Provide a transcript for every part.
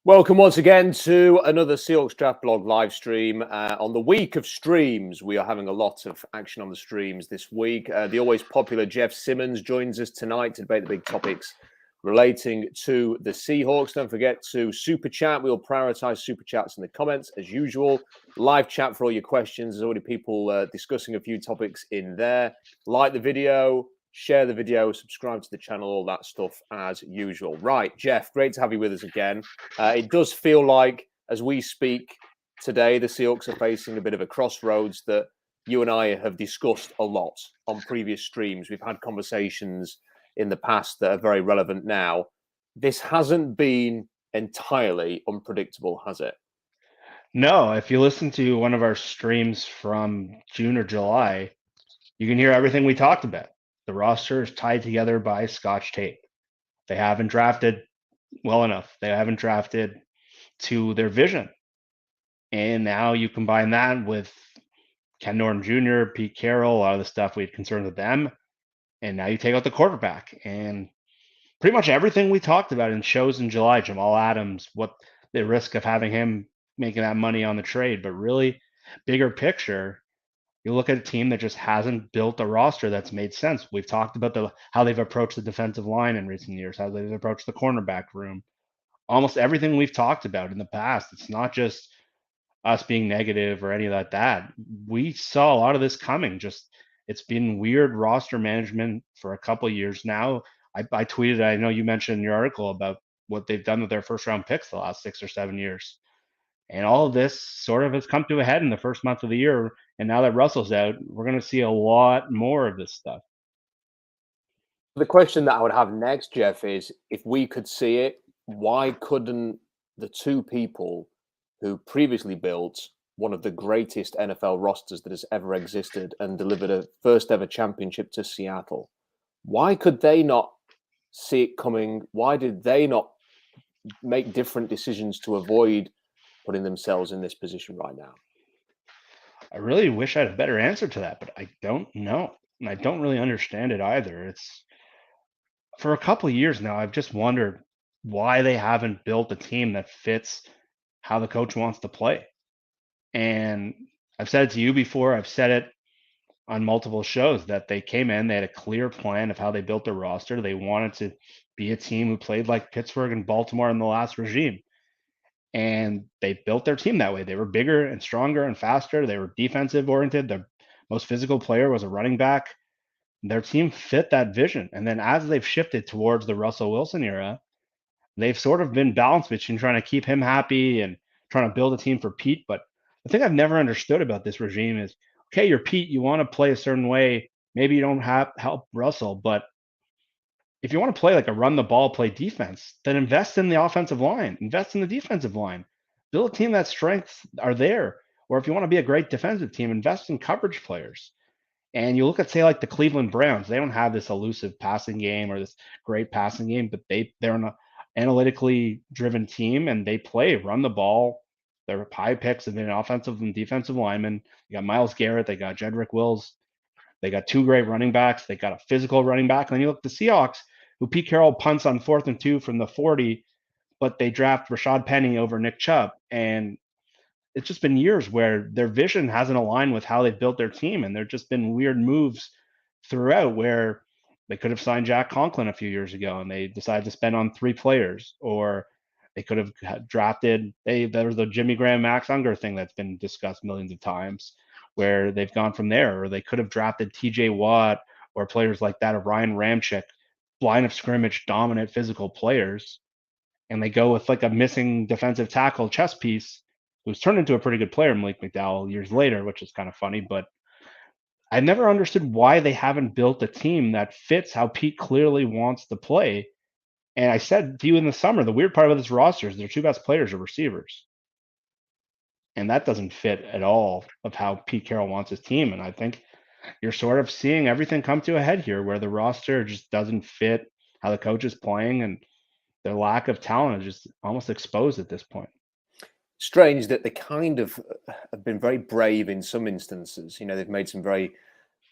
Welcome once again to another Seahawks Draft Blog live stream. On the week of streams, we are having a lot of action on the streams this week. The always popular Jeff Simmons joins us tonight to debate the big topics relating to the Seahawks. Don't forget to super chat. We'll prioritize super chats in the comments as usual. Live chat for all your questions. There's already people discussing a few topics in there. Like the video. Share the video, subscribe to the channel, all that stuff as usual. Right, Jeff, great to have you with us again. It does feel like, as we speak today, the Seahawks are facing a bit of a crossroads that you and I have discussed a lot on previous streams. We've had conversations in the past that are very relevant now. This hasn't been entirely unpredictable, has it? No, if you listen to one of our streams from June or July, you can hear everything we talked about. The roster is tied together by Scotch tape. They haven't drafted well enough. They haven't drafted to their vision. And now you combine that with Ken Norton Jr., Pete Carroll, a lot of the stuff we had concerns with them. And now you take out the quarterback. And pretty much everything we talked about in shows in July, Jamal Adams, what the risk of having him making that money on the trade, but really bigger picture, you look at a team that just hasn't built a roster that's made sense. We've talked about how they've approached the defensive line in recent years, how they've approached the cornerback room. Almost everything we've talked about in the past, it's not just us being negative or any of that. We saw a lot of this coming. Just it's been weird roster management for a couple of years now. I tweeted, I know you mentioned in your article about what they've done with their first round picks the last 6 or 7 years. And all of this sort of has come to a head in the first month of the year. And now that Russell's out, we're going to see a lot more of this stuff. The question that I would have next, Jeff, is if we could see it, why couldn't the two people who previously built one of the greatest NFL rosters that has ever existed and delivered a first ever championship to Seattle, why could they not see it coming? Why did they not make different decisions to avoid putting themselves in this position right now? I really wish I had a better answer to that, but I don't know. And I don't really understand it either. It's for a couple of years now, I've just wondered why they haven't built a team that fits how the coach wants to play. And I've said it to you before, I've said it on multiple shows that they came in, they had a clear plan of how they built their roster. They wanted to be a team who played like Pittsburgh and Baltimore in the last regime. And they built their team that way. They were bigger and stronger and faster. They were defensive oriented. Their most physical player was a running back. Their team fit that vision. And then as they've shifted towards the Russell Wilson era, they've sort of been balanced between trying to keep him happy and trying to build a team for Pete. But the thing I've never understood about this regime is, okay, you're Pete, you want to play a certain way. Maybe you don't help Russell, but if you want to play like a run the ball, play defense, then invest in the offensive line, invest in the defensive line, build a team that strengths are there. Or if you want to be a great defensive team, invest in coverage players. And you look at, say, like the Cleveland Browns, they don't have this elusive passing game or this great passing game, but they're an analytically driven team and they play, run the ball. Their high picks have been offensive and defensive linemen. You got Myles Garrett, they got Jedrick Wills, they got two great running backs, they got a physical running back. And then you look at the Seahawks, who Pete Carroll punts on 4th and 2 from the 40, but they draft Rashad Penny over Nick Chubb. And it's just been years where their vision hasn't aligned with how they've built their team. And there've just been weird moves throughout where they could have signed Jack Conklin a few years ago and they decided to spend on 3 players, or they could have drafted, there was the Jimmy Graham, Max Unger thing that's been discussed millions of times where they've gone from there, or they could have drafted TJ Watt or players like that, of Ryan Ramczyk, line of scrimmage, dominant physical players. And they go with like a missing defensive tackle chess piece who's turned into a pretty good player, Malik McDowell, years later, which is kind of funny. But I never understood why they haven't built a team that fits how Pete clearly wants to play. And I said to you in the summer, the weird part about this roster is their 2 best players are receivers. And that doesn't fit at all of how Pete Carroll wants his team. And I think you're sort of seeing everything come to a head here where the roster just doesn't fit how the coach is playing, and their lack of talent is just almost exposed at this point. Strange that they kind of have been very brave in some instances. You know, they've made some very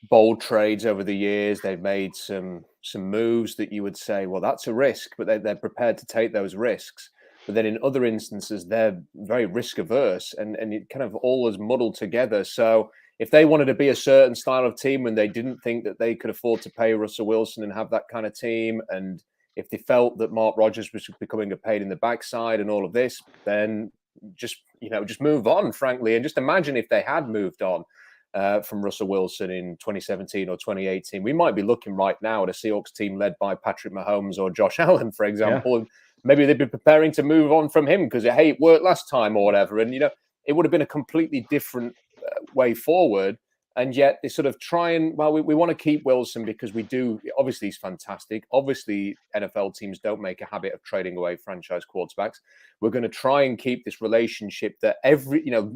bold trades over the years. They've made some moves that you would say, well, that's a risk, but they're prepared to take those risks. But then in other instances, they're very risk averse, and it kind of all is muddled together. So if they wanted to be a certain style of team and they didn't think that they could afford to pay Russell Wilson and have that kind of team, and if they felt that Mark Rodgers was becoming a pain in the backside and all of this, then just move on, frankly. And just imagine if they had moved on from Russell Wilson in 2017 or 2018, we might be looking right now at a Seahawks team led by Patrick Mahomes or Josh Allen, for example. And maybe they'd be preparing to move on from him because, hey, it worked last time or whatever. And, it would have been a completely different way forward. And yet they sort of try and, we want to keep Wilson because we do. Obviously, he's fantastic. Obviously, NFL teams don't make a habit of trading away franchise quarterbacks. We're going to try and keep this relationship that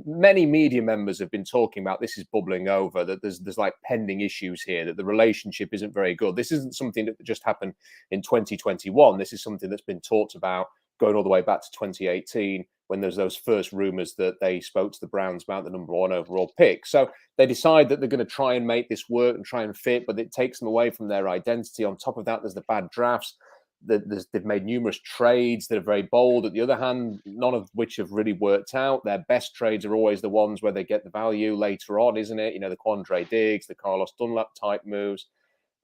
many media members have been talking about. This is bubbling over, that there's like pending issues here, that the relationship isn't very good. This isn't something that just happened in 2021. This is something that's been talked about going all the way back to 2018. When there's those first rumors that they spoke to the Browns about the number 1 overall pick. So they decide that they're going to try and make this work and try and fit, but it takes them away from their identity. On top of that, there's the bad drafts. They've made numerous trades that are very bold. At the other hand, none of which have really worked out. Their best trades are always the ones where they get the value later on, isn't it? The Quandre Diggs, the Carlos Dunlap type moves.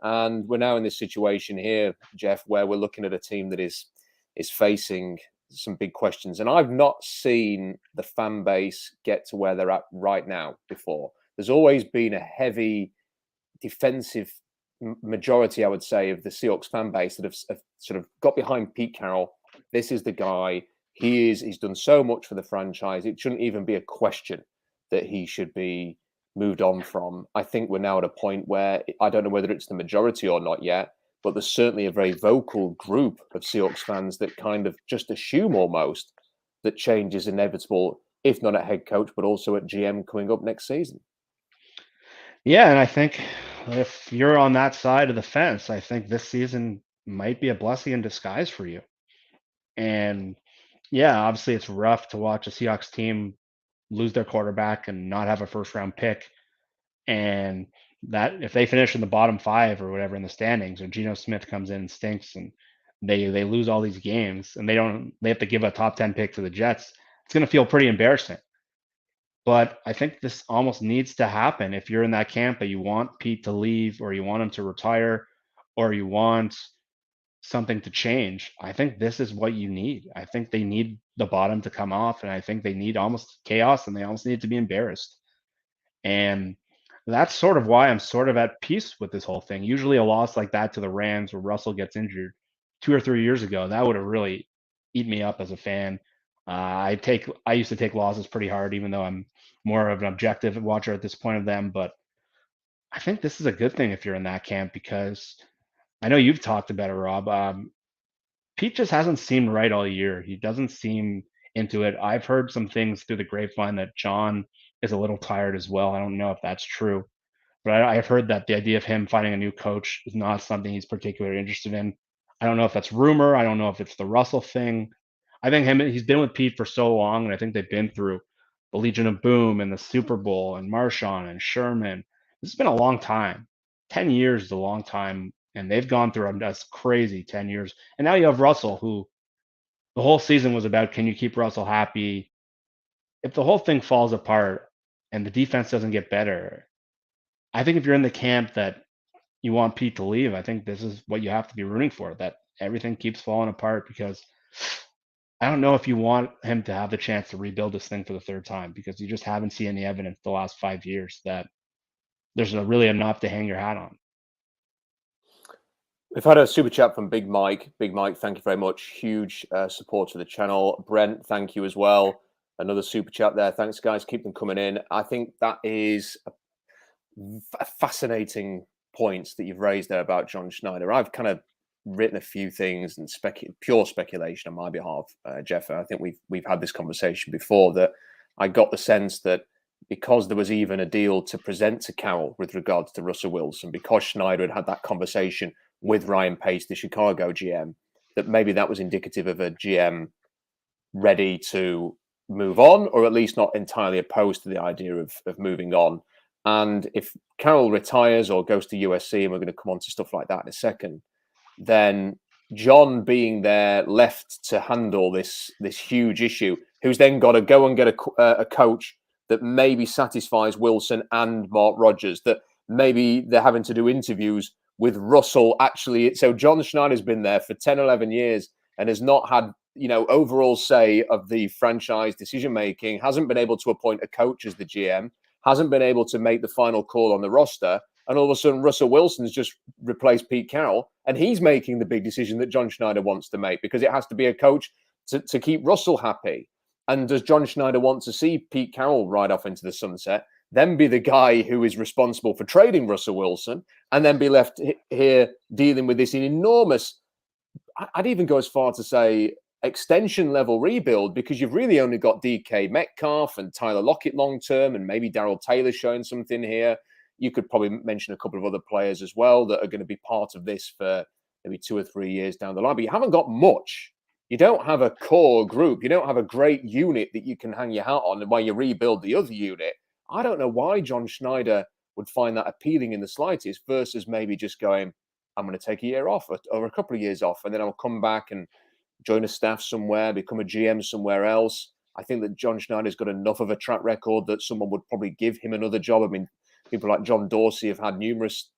And we're now in this situation here, Jeff, where we're looking at a team that is facing some big questions. And I've not seen the fan base get to where they're at right now before. There's always been a heavy defensive majority, I would say, of the Seahawks fan base that have sort of got behind Pete Carroll. This is the guy. He's done so much for the franchise. It shouldn't even be a question that he should be moved on from. I think we're now at a point where I don't know whether it's the majority or not yet, but there's certainly a very vocal group of Seahawks fans that kind of just assume almost that change is inevitable, if not at head coach, but also at GM coming up next season. Yeah, and I think if you're on that side of the fence, I think this season might be a blessing in disguise for you. And yeah, obviously it's rough to watch a Seahawks team lose their quarterback and not have a first round pick. And that if they finish in the bottom 5 or whatever in the standings, or Geno Smith comes in and stinks and they lose all these games and they have to give a top 10 pick to the Jets, it's going to feel pretty embarrassing. But I think this almost needs to happen if you're in that camp that you want Pete to leave or you want him to retire or you want something to change. I think this is what you need. I think they need the bottom to come off, and I think they need almost chaos, and they almost need to be embarrassed. And that's sort of why I'm sort of at peace with this whole thing. Usually a loss like that to the Rams where Russell gets injured 2 or 3 years ago, that would have really eat me up as a fan. I used to take losses pretty hard, even though I'm more of an objective watcher at this point of them. But I think this is a good thing if you're in that camp, because I know you've talked about it, Rob. Pete just hasn't seemed right all year. He doesn't seem into it. I've heard some things through the grapevine that John is a little tired as well. I don't know if that's true, but I've heard that the idea of him finding a new coach is not something he's particularly interested in. I don't know if that's rumor. I don't know if it's the Russell thing. I think he's been with Pete for so long, and I think they've been through the Legion of Boom and the Super Bowl and Marshawn and Sherman. This has been a long time. 10 years is a long time, and they've gone through a crazy 10 years. And now you have Russell, who the whole season was about, can you keep Russell happy? If the whole thing falls apart and the defense doesn't get better, I think if you're in the camp that you want Pete to leave, I think this is what you have to be rooting for, that everything keeps falling apart, because I don't know if you want him to have the chance to rebuild this thing for the third time, because you just haven't seen any evidence the last 5 years that there's really enough to hang your hat on. We've had a super chat from Big Mike. Big Mike, thank you very much. Huge support of the channel. Brent, thank you as well. Another super chat there. Thanks, guys. Keep them coming in. I think that is a fascinating points that you've raised there about John Schneider. I've kind of written a few things and pure speculation on my behalf, Jeff. I think we've had this conversation before, that I got the sense that because there was even a deal to present to Carroll with regards to Russell Wilson, because Schneider had that conversation with Ryan Pace, the Chicago GM, that maybe that was indicative of a GM ready to move on, or at least not entirely opposed to the idea of moving on. And if Carroll retires or goes to USC, and we're going to come on to stuff like that in a second, then John being there left to handle this huge issue, who's then got to go and get a coach that maybe satisfies Wilson and Mark Rodgers, that maybe they're having to do interviews with Russell. Actually, so John Schneider's been there for 10, 11 years and has not had, overall say of the franchise decision making, hasn't been able to appoint a coach as the GM, hasn't been able to make the final call on the roster. And all of a sudden, Russell Wilson's just replaced Pete Carroll, and he's making the big decision that John Schneider wants to make, because it has to be a coach to keep Russell happy. And does John Schneider want to see Pete Carroll ride off into the sunset, then be the guy who is responsible for trading Russell Wilson, and then be left here dealing with this enormous, I'd even go as far to say, extension level rebuild, because you've really only got DK Metcalf and Tyler Lockett long term, and maybe Darrell Taylor showing something here. You could probably mention a couple of other players as well that are going to be part of this for maybe 2 or 3 years down the line. But you haven't got much. You don't have a core group. You don't have a great unit that you can hang your hat on while you rebuild the other unit. I don't know why John Schneider would find that appealing in the slightest, versus maybe just going, I'm going to take a year off or a couple of years off, and then I'll come back and join a staff somewhere, become a GM somewhere else. I think that John Schneider's got enough of a track record that someone would probably give him another job. I mean, people like John Dorsey have had numerous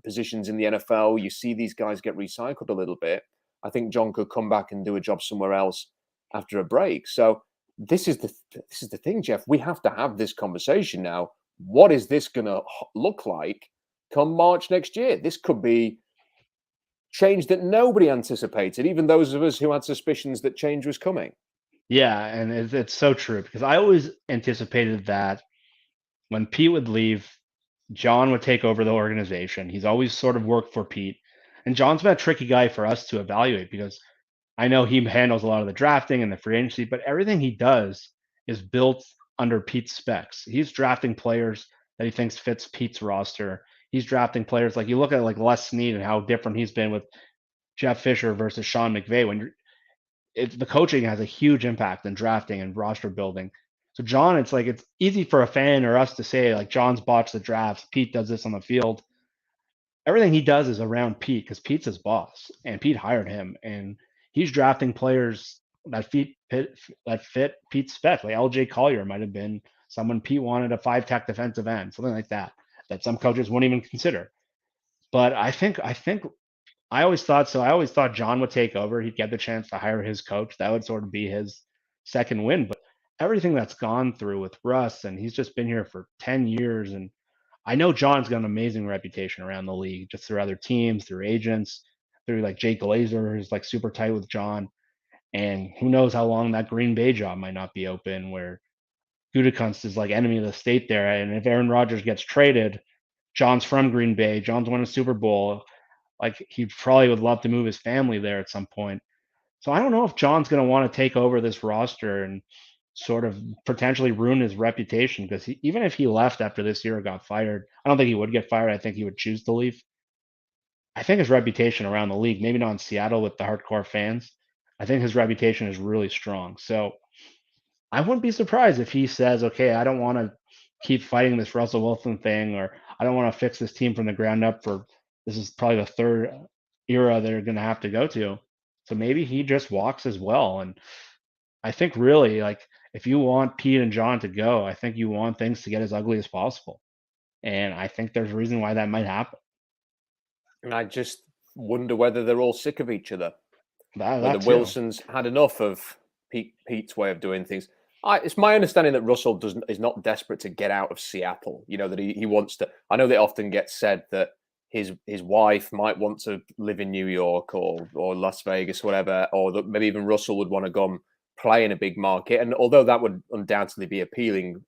positions in the NFL. You see these guys get recycled a little bit. I think John could come back and do a job somewhere else after a break. So this is the thing, Jeff. We have to have this conversation now. What is this going to look like come March next year? This could be change that nobody anticipated, even those of us who had suspicions that change was coming. Yeah, and it's so true, because I always anticipated that when Pete would leave, John would take over the organization. He's always sort of worked for Pete. And John's been a tricky guy for us to evaluate, because I know he handles a lot of the drafting and the free agency, but everything he does is built under Pete's specs. He's drafting players that he thinks fits Pete's roster. He's drafting players, like you look at like Les Snead and how different he's been with Jeff Fisher versus Sean McVay. When the coaching has a huge impact in drafting and roster building. So John, it's like it's easy for a fan or us to say like John's botched the drafts, Pete does this on the field. Everything he does is around Pete, because Pete's his boss and Pete hired him, and he's drafting players that fit Pete's spec. Like LJ Collier might have been someone Pete wanted, a 5-tech defensive end, something like that some coaches wouldn't even consider. But I think I always thought so. I always thought John would take over. He'd get the chance to hire his coach. That would sort of be his second win. But everything that's gone through with Russ, and he's just been here for 10 years. And I know John's got an amazing reputation around the league, just through other teams, through agents, through like Jake Glazer, who's like super tight with John. And who knows how long that Green Bay job might not be open, where Gutekunst is like enemy of the state there. And if Aaron Rodgers gets traded, John's from Green Bay. John's won a Super Bowl. Like he probably would love to move his family there at some point. So I don't know if John's going to want to take over this roster and sort of potentially ruin his reputation, because even if he left after this year or got fired, I don't think he would get fired. I think he would choose to leave. I think his reputation around the league, maybe not in Seattle with the hardcore fans, I think his reputation is really strong. So I wouldn't be surprised if he says, okay, I don't want to keep fighting this Russell Wilson thing, or I don't want to fix this team from the ground up this is probably the third era they're going to have to go to. So maybe he just walks as well. And I think really, like, if you want Pete and John to go, I think you want things to get as ugly as possible. And I think there's a reason why that might happen. And I just wonder whether they're all sick of each other. Whether That Wilson's had enough of Pete's way of doing things. It's my understanding that Russell is not desperate to get out of Seattle. That he wants to. I know they often get said that his wife might want to live in New York or Las Vegas, whatever, or that maybe even Russell would want to go and play in a big market. And although that would undoubtedly be appealing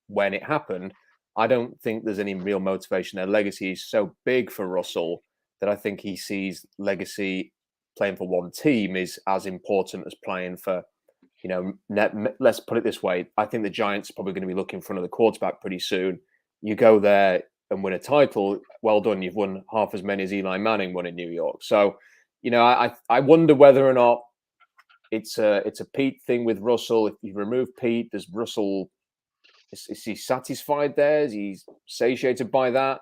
when it happened, I don't think there's any real motivation there. Legacy is so big for Russell that I think he sees legacy playing for one team is as important as playing for, let's put it this way. I think the Giants are probably going to be looking for another quarterback pretty soon. You go there and win a title, well done. You've won half as many as Eli Manning won in New York. So, I wonder whether or not it's a Pete thing with Russell. If you remove Pete, does Russell, is he satisfied there? Is he satiated by that?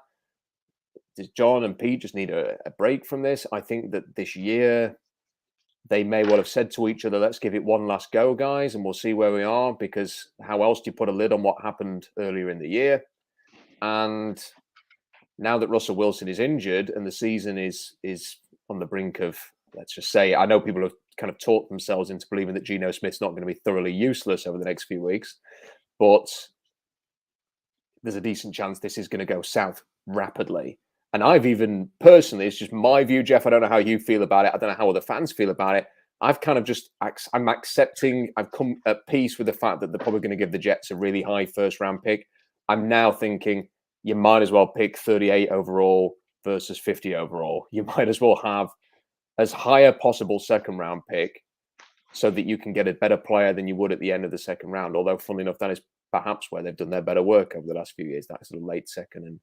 Does John and Pete just need a break from this? I think that this year, they may well have said to each other, let's give it one last go, guys, and we'll see where we are, because how else do you put a lid on what happened earlier in the year? And now that Russell Wilson is injured and the season is on the brink of, let's just say, I know people have kind of talked themselves into believing that Geno Smith's not going to be thoroughly useless over the next few weeks, but there's a decent chance this is going to go south rapidly. And I've even personally, it's just my view, Jeff, I don't know how you feel about it. I don't know how other fans feel about it. I've kind of just, I'm accepting, I've come at peace with the fact that they're probably going to give the Jets a really high first round pick. I'm now thinking you might as well pick 38 overall versus 50 overall. You might as well have as high a possible second round pick so that you can get a better player than you would at the end of the second round. Although, funnily enough, that is perhaps where they've done their better work over the last few years. That sort of late second and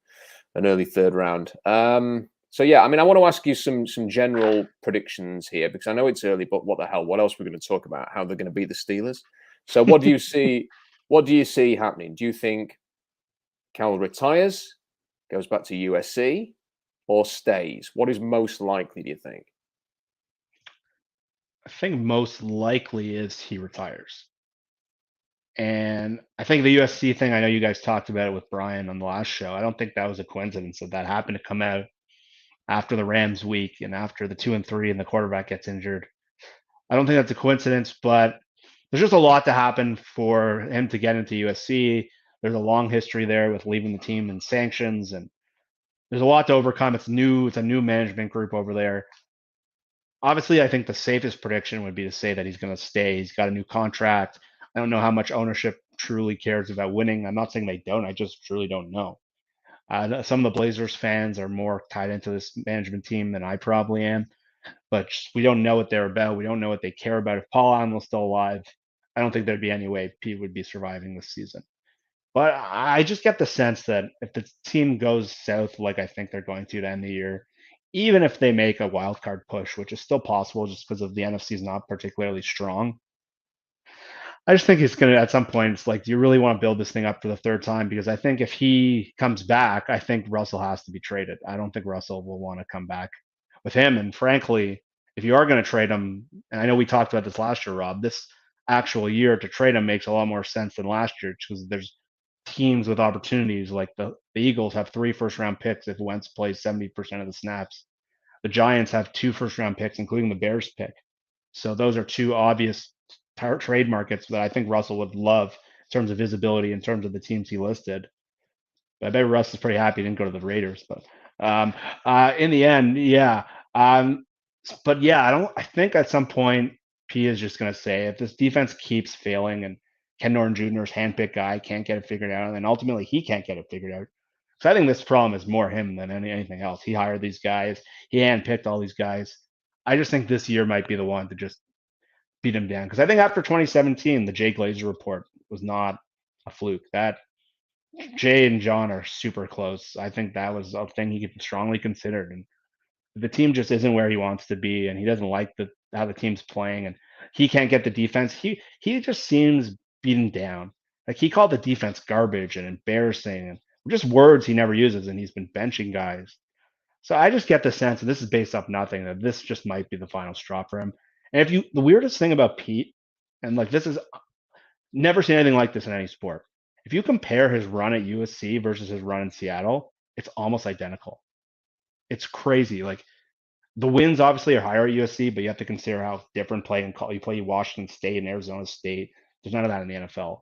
an early third round. So yeah, I mean, I want to ask you some general predictions here, because I know it's early, but what the hell? What else are we going to talk about? How they're going to beat the Steelers? So what do you see? What do you see happening? Do you think Carroll retires, goes back to USC, or stays? What is most likely, do you think? I think most likely is he retires. And I think the USC thing, I know you guys talked about it with Brian on the last show. I don't think that was a coincidence that happened to come out after the Rams week and after the 2-3 and the quarterback gets injured. I don't think that's a coincidence, but there's just a lot to happen for him to get into USC. There's a long history there with leaving the team and sanctions, and there's a lot to overcome. It's new. It's a new management group over there. Obviously, I think the safest prediction would be to say that he's going to stay. He's got a new contract. I don't know how much ownership truly cares about winning. I'm not saying they don't. I just truly don't know. Some of the Blazers fans are more tied into this management team than I probably am, but we don't know what they're about. We don't know what they care about. If Paul Allen was still alive, I don't think there'd be any way Pete would be surviving this season. But I just get the sense that if the team goes south like I think they're going to end the year, even if they make a wild card push, which is still possible just because of the NFC is not particularly strong, I just think it's going to, at some point, it's like, do you really want to build this thing up for the third time? Because I think if he comes back, I think Russell has to be traded. I don't think Russell will want to come back with him. And frankly, if you are going to trade him, and I know we talked about this last year, Rob, this actual year to trade him makes a lot more sense than last year, because there's teams with opportunities. Like the Eagles have 3 first-round picks if Wentz plays 70% of the snaps. The Giants have 2 first-round picks, including the Bears pick. So those are 2 obvious trade markets that I think Russell would love in terms of visibility, in terms of the teams he listed. But I bet Russ is pretty happy he didn't go to the Raiders. But in the end, yeah. But yeah, I think at some point P is just going to say, if this defense keeps failing and Ken Norton Jr.'s handpicked guy can't get it figured out, and then ultimately he can't get it figured out. So I think this problem is more him than anything else. He hired these guys. He handpicked all these guys. I just think this year might be the one to just beat him down. Because I think after 2017, the Jay Glazer report was not a fluke. That Jay and John are super close. I think that was a thing he could strongly consider. And the team just isn't where he wants to be, and he doesn't like how the team's playing, and he can't get the defense. He just seems beaten down. Like, he called the defense garbage and embarrassing, and just words he never uses, and he's been benching guys. So I just get the sense, and this is based off nothing, that this just might be the final straw for him. And the weirdest thing about Pete, and like, this is never seen anything like this in any sport. If you compare his run at USC versus his run in Seattle, it's almost identical. It's crazy. Like, the wins obviously are higher at USC, but you have to consider how different you play Washington State and Arizona State. There's none of that in the NFL.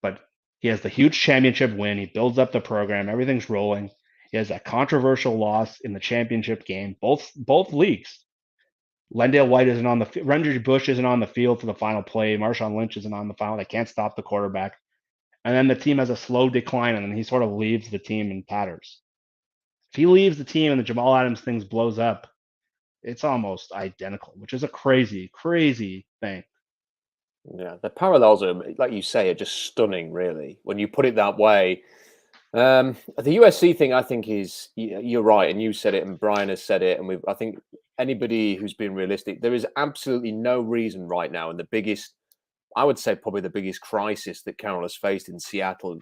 But he has the huge championship win. He builds up the program. Everything's rolling. He has that controversial loss in the championship game. Both leagues. Lendale White isn't on the Rendry Bush isn't on the field for the final play. Marshawn Lynch isn't on the final. They can't stop the quarterback. And then the team has a slow decline, and then he sort of leaves the team in tatters. If he leaves the team and the Jamal Adams things blows up, it's almost identical, which is a crazy, crazy thing. Yeah, the parallels are, like you say, are just stunning, really, when you put it that way. The USC thing, I think, is, you're right, and you said it, and Brian has said it, and I think anybody who's been realistic, there is absolutely no reason right now, and I would say probably the biggest crisis that Carroll has faced in Seattle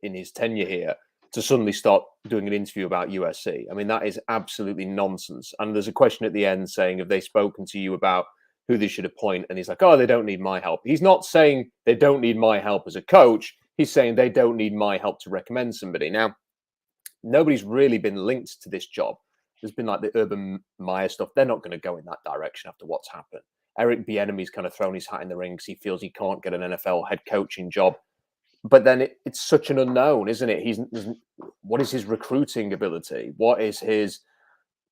in his tenure here, to suddenly start doing an interview about USC. I mean, that is absolutely nonsense. And there's a question at the end saying, have they spoken to you about who they should appoint. And he's like, oh, they don't need my help. He's not saying they don't need my help as a coach. He's saying they don't need my help to recommend somebody. Now, nobody's really been linked to this job. There's been like the Urban Meyer stuff. They're not going to go in that direction after what's happened. Eric Bieniemy's kind of thrown his hat in the ring because he feels he can't get an NFL head coaching job. But then it's such an unknown, isn't it? What is his recruiting ability? What is his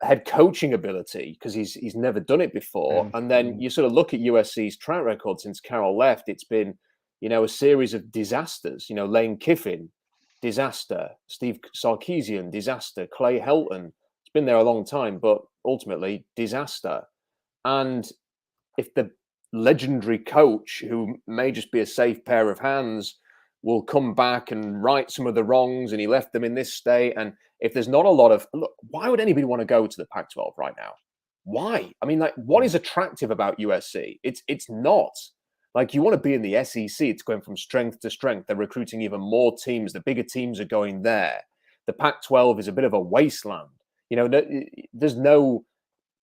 head coaching ability? Because he's never done it before. And then you sort of look at USC's track record since Carroll left. It's been, a series of disasters. Lane Kiffin, disaster. Steve Sarkisian, disaster. Clay Helton, it's been there a long time, but ultimately disaster. And if the legendary coach, who may just be a safe pair of hands, will come back and right some of the wrongs, and he left them in this state. And if there's not a lot of look, why would anybody want to go to the Pac-12 right now? Why? I mean, like, what is attractive about USC? It's not. Like, you want to be in the SEC. It's going from strength to strength. They're recruiting even more teams. The bigger teams are going there. The Pac-12 is a bit of a wasteland. There's no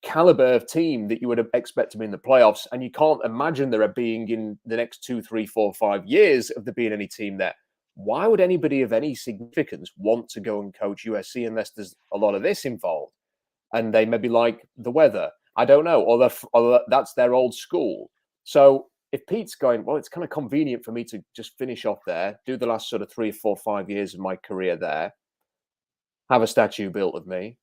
caliber of team that you would expect to be in the playoffs, and you can't imagine there being in the next 2, 3, 4, 5 years of there being any team there. Why would anybody of any significance want to go and coach USC unless there's a lot of this involved? And they maybe like the weather. I don't know, or that's their old school. So if Pete's going, well, it's kind of convenient for me to just finish off there, do the last sort of 3, 4, 5 years of my career there, have a statue built of me,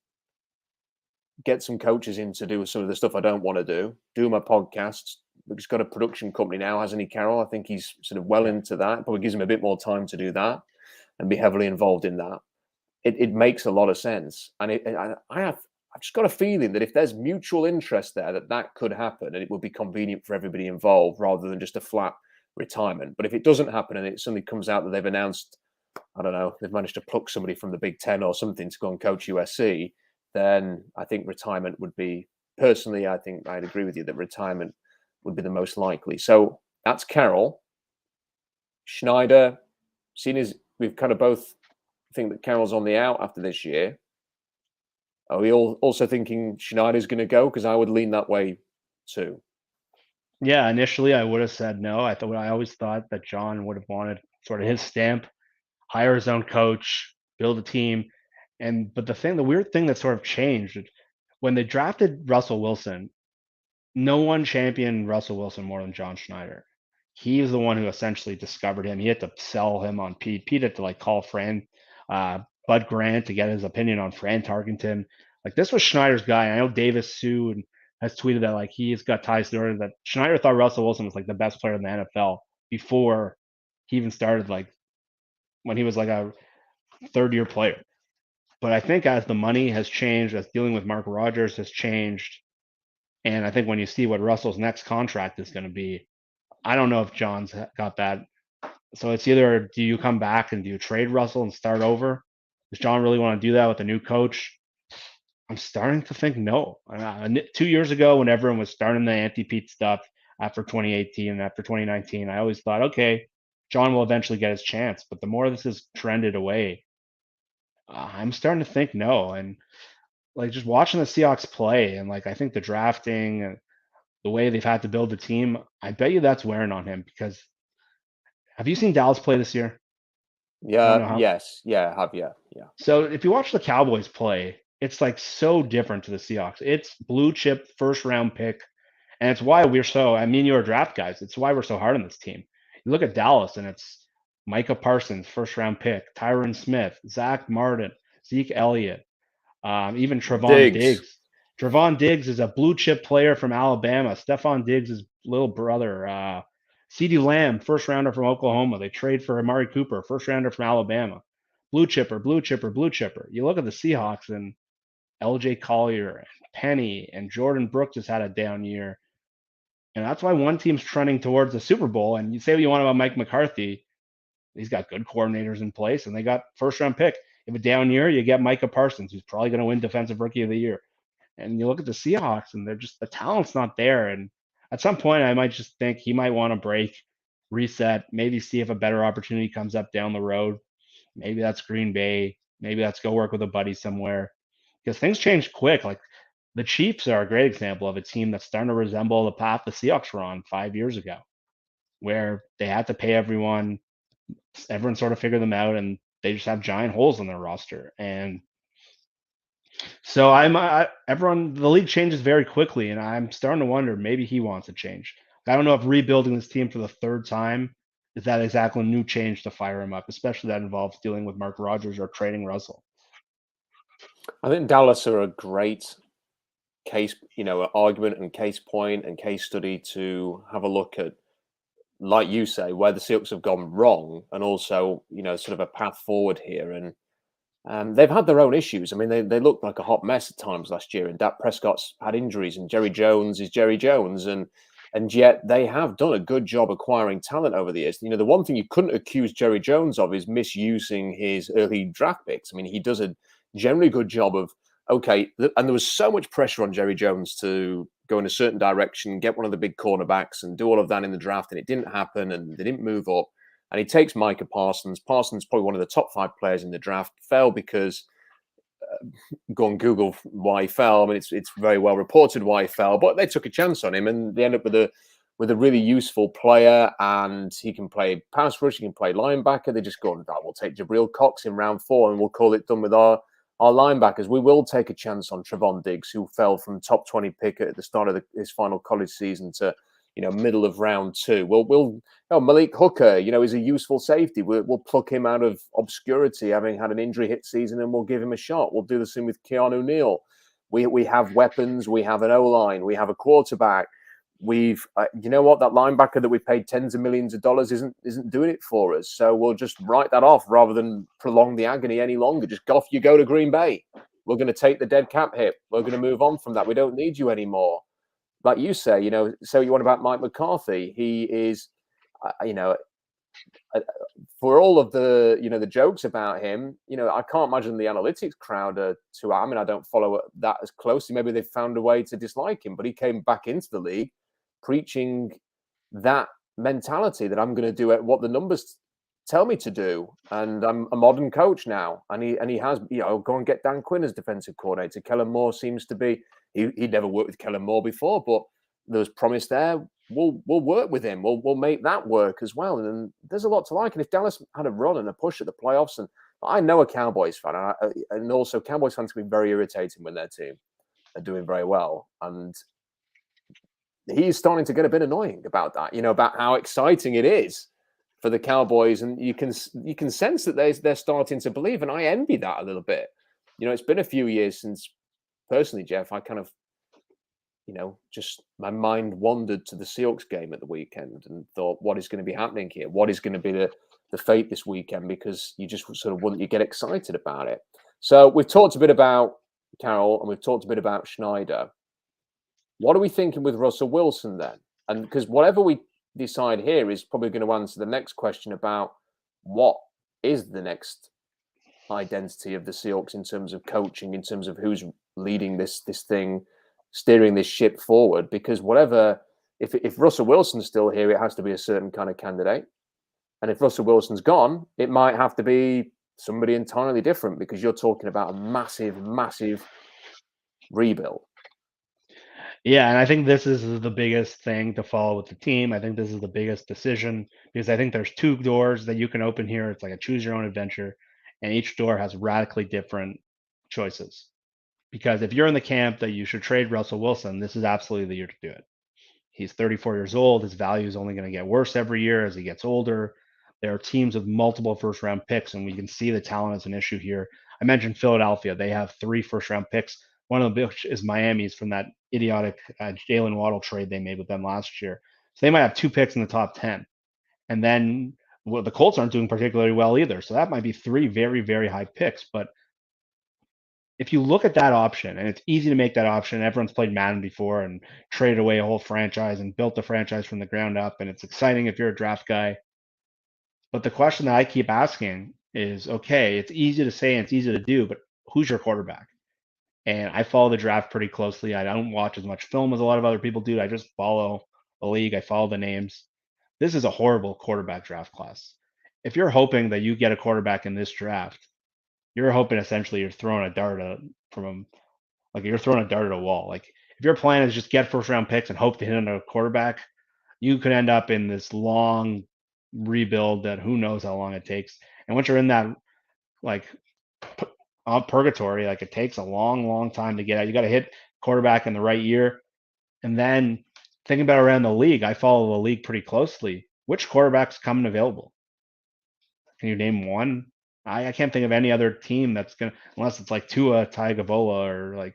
get some coaches in to do some of the stuff I don't want to do my podcasts. He's got a production company now, hasn't he, Carroll? I think he's sort of well into that. Probably gives him a bit more time to do that and be heavily involved in that. It makes a lot of sense. And I've just got a feeling that if there's mutual interest there, that could happen, and it would be convenient for everybody involved rather than just a flat retirement. But if it doesn't happen and it suddenly comes out that they've announced, I don't know, they've managed to pluck somebody from the Big Ten or something to go and coach USC, then I think retirement would be, personally, I think I'd agree with you that retirement would be the most likely. So that's Carroll. Schneider, seeing as we've kind of both think that Carroll's on the out after this year, are we all also thinking Schneider's going to go? Because I would lean that way too. Yeah, initially I would have said no. I always thought that John would have wanted sort of his stamp, hire his own coach, build a team. But the weird thing that sort of changed when they drafted Russell Wilson, no one championed Russell Wilson more than John Schneider. He was the one who essentially discovered him. He had to sell him on Pete. Pete had to call Bud Grant to get his opinion on Fran Tarkenton. This was Schneider's guy. I know Davis Sue has tweeted that he's got ties to her, that Schneider thought Russell Wilson was the best player in the NFL before he even started, when he was a third-year player. But I think as the money has changed, as dealing with Mark Rodgers has changed, and I think when you see what Russell's next contract is going to be, I don't know if John's got that. So it's either, do you come back and do you trade Russell and start over? Does John really want to do that with a new coach? I'm starting to think no. 2 years ago, when everyone was starting the anti-Pete stuff after 2018 and after 2019, I always thought, okay, John will eventually get his chance. But the more this has trended away, I'm starting to think no. And just watching the Seahawks play, and I think the drafting and the way they've had to build the team, I bet you that's wearing on him. Because have you seen Dallas play this year? Yeah. Yes. Yeah. I have. Yeah. Yeah. So if you watch the Cowboys play, it's so different to the Seahawks. It's blue chip first round pick. And it's why you're draft guys. It's why we're so hard on this team. You look at Dallas, and it's Micah Parsons, first round pick, Tyron Smith, Zach Martin, Zeke Elliott, even Trevon Diggs. Trevon Diggs is a blue chip player from Alabama. Stephon Diggs' little brother. CeeDee Lamb, first rounder from Oklahoma. They trade for Amari Cooper, first rounder from Alabama. Blue chipper, blue chipper, blue chipper. You look at the Seahawks, and LJ Collier and Penny and Jordan Brooks has had a down year. And that's why one team's trending towards the Super Bowl. And you say what you want about Mike McCarthy. He's got good coordinators in place, and they got first round pick. If a down year, you get Micah Parsons, who's probably going to win Defensive Rookie of the Year. And you look at the Seahawks, and the talent's not there. And at some point, I might just think he might want to break, reset, maybe see if a better opportunity comes up down the road. Maybe that's Green Bay. Maybe that's go work with a buddy somewhere. Because things change quick. The Chiefs are a great example of a team that's starting to resemble the path the Seahawks were on 5 years ago, where they had to pay everyone. Everyone sort of figured them out, and they just have giant holes in their roster. And so the league changes very quickly, and I'm starting to wonder maybe he wants a change. I don't know if rebuilding this team for the third time is that exactly a new change to fire him up, especially that involves dealing with Mark Rodgers or trading Russell. I think Dallas are a great case, argument and case point and case study to have a look at, like you say, where the Seahawks have gone wrong, and also, sort of a path forward here. And they've had their own issues. I mean, they looked like a hot mess at times last year, and Dak Prescott's had injuries, and Jerry Jones is Jerry Jones, and yet they have done a good job acquiring talent over the years. The one thing you couldn't accuse Jerry Jones of is misusing his early draft picks. I mean, he does a generally good job of, and there was so much pressure on Jerry Jones to go in a certain direction, get one of the big cornerbacks, and do all of that in the draft, and it didn't happen, and they didn't move up. And he takes Micah Parsons. Parsons, probably one of the top 5 players in the draft, fell because go on Google why he fell. I mean, it's very well reported why he fell, but they took a chance on him, and they end up with a really useful player, and he can play pass rush, he can play linebacker. They just go, we'll take Jabril Cox in round 4, and we'll call it done with our linebackers. We will take a chance on Trevon Diggs, who fell from top 20 pick at the start of his final college season to middle of round 2. Malik Hooker, is a useful safety. We'll pluck him out of obscurity, having had an injury hit season, and we'll give him a shot. We'll do the same with Keanu Neal. We have weapons. We have an O-line. We have a quarterback. We've, that linebacker that we paid tens of millions of dollars isn't doing it for us. So we'll just write that off rather than prolong the agony any longer. Just off you go to Green Bay. We're going to take the dead cap hit. We're going to move on from that. We don't need you anymore. Like you say, so you want about Mike McCarthy. He is, for all of the, the jokes about him, I can't imagine the analytics crowd are too, I don't follow that as closely. Maybe they've found a way to dislike him, but he came back into the league preaching that mentality that I'm going to do what the numbers tell me to do. And I'm a modern coach now. And he has, go and get Dan Quinn as defensive coordinator. Keller Moore seems to be, he'd never worked with Keller Moore before, but there was promise there. We'll work with him. We'll make that work as well. And there's a lot to like. And if Dallas had a run and a push at the playoffs, and I know a Cowboys fan, and also Cowboys fans can be very irritating when their team are doing very well. And he's starting to get a bit annoying about that, about how exciting it is for the Cowboys. And you can sense that they're starting to believe. And I envy that a little bit. It's been a few years since, personally, Jeff, I kind of, just my mind wandered to the Seahawks game at the weekend and thought, what is going to be happening here? What is going to be the fate this weekend? Because you just sort of wouldn't you get excited about it. So we've talked a bit about Carroll and we've talked a bit about Schneider. What are we thinking with Russell Wilson then? And because whatever we decide here is probably going to answer the next question about what is the next identity of the Seahawks in terms of coaching, in terms of who's leading this thing, steering this ship forward. Because if Russell Wilson's still here, it has to be a certain kind of candidate. And if Russell Wilson's gone, it might have to be somebody entirely different, because you're talking about a massive, massive rebuild. Yeah, and I think this is the biggest thing to follow with the team. I think this is the biggest decision, because I think there's 2 doors that you can open here. It's like a choose your own adventure, and each door has radically different choices. Because if you're in the camp that you should trade Russell Wilson, this is absolutely the year to do it. He's 34 years old. His value is only going to get worse every year as he gets older. There are teams with multiple first-round picks, and we can see the talent as an issue here. I mentioned Philadelphia. They have 3 first-round picks. One of them is Miami's from that idiotic Jalen Waddle trade they made with them last year. So they might have 2 picks in the top 10. And then the Colts aren't doing particularly well either. So that might be 3 very, very high picks. But if you look at that option, and it's easy to make that option, everyone's played Madden before and traded away a whole franchise and built the franchise from the ground up, and it's exciting if you're a draft guy. But the question that I keep asking is, okay, it's easy to say and it's easy to do, but who's your quarterback? And I follow the draft pretty closely. I don't watch as much film as a lot of other people do. I just follow the league. I follow the names. This is a horrible quarterback draft class. If you're hoping that you get a quarterback in this draft, you're hoping essentially you're throwing a dart from Like you're throwing a dart at a wall. Like if your plan is just get first round picks and hope to hit on a quarterback, you could end up in this long rebuild that who knows how long it takes. And once you're in that like purgatory, like it takes a long, long time to get out. You got to hit quarterback in the right year. And then thinking about around the league, I follow the league pretty closely. Which quarterback's coming available? Can you name one? I can't think of any other team that's gonna, unless it's like Tua Tagovailoa or like,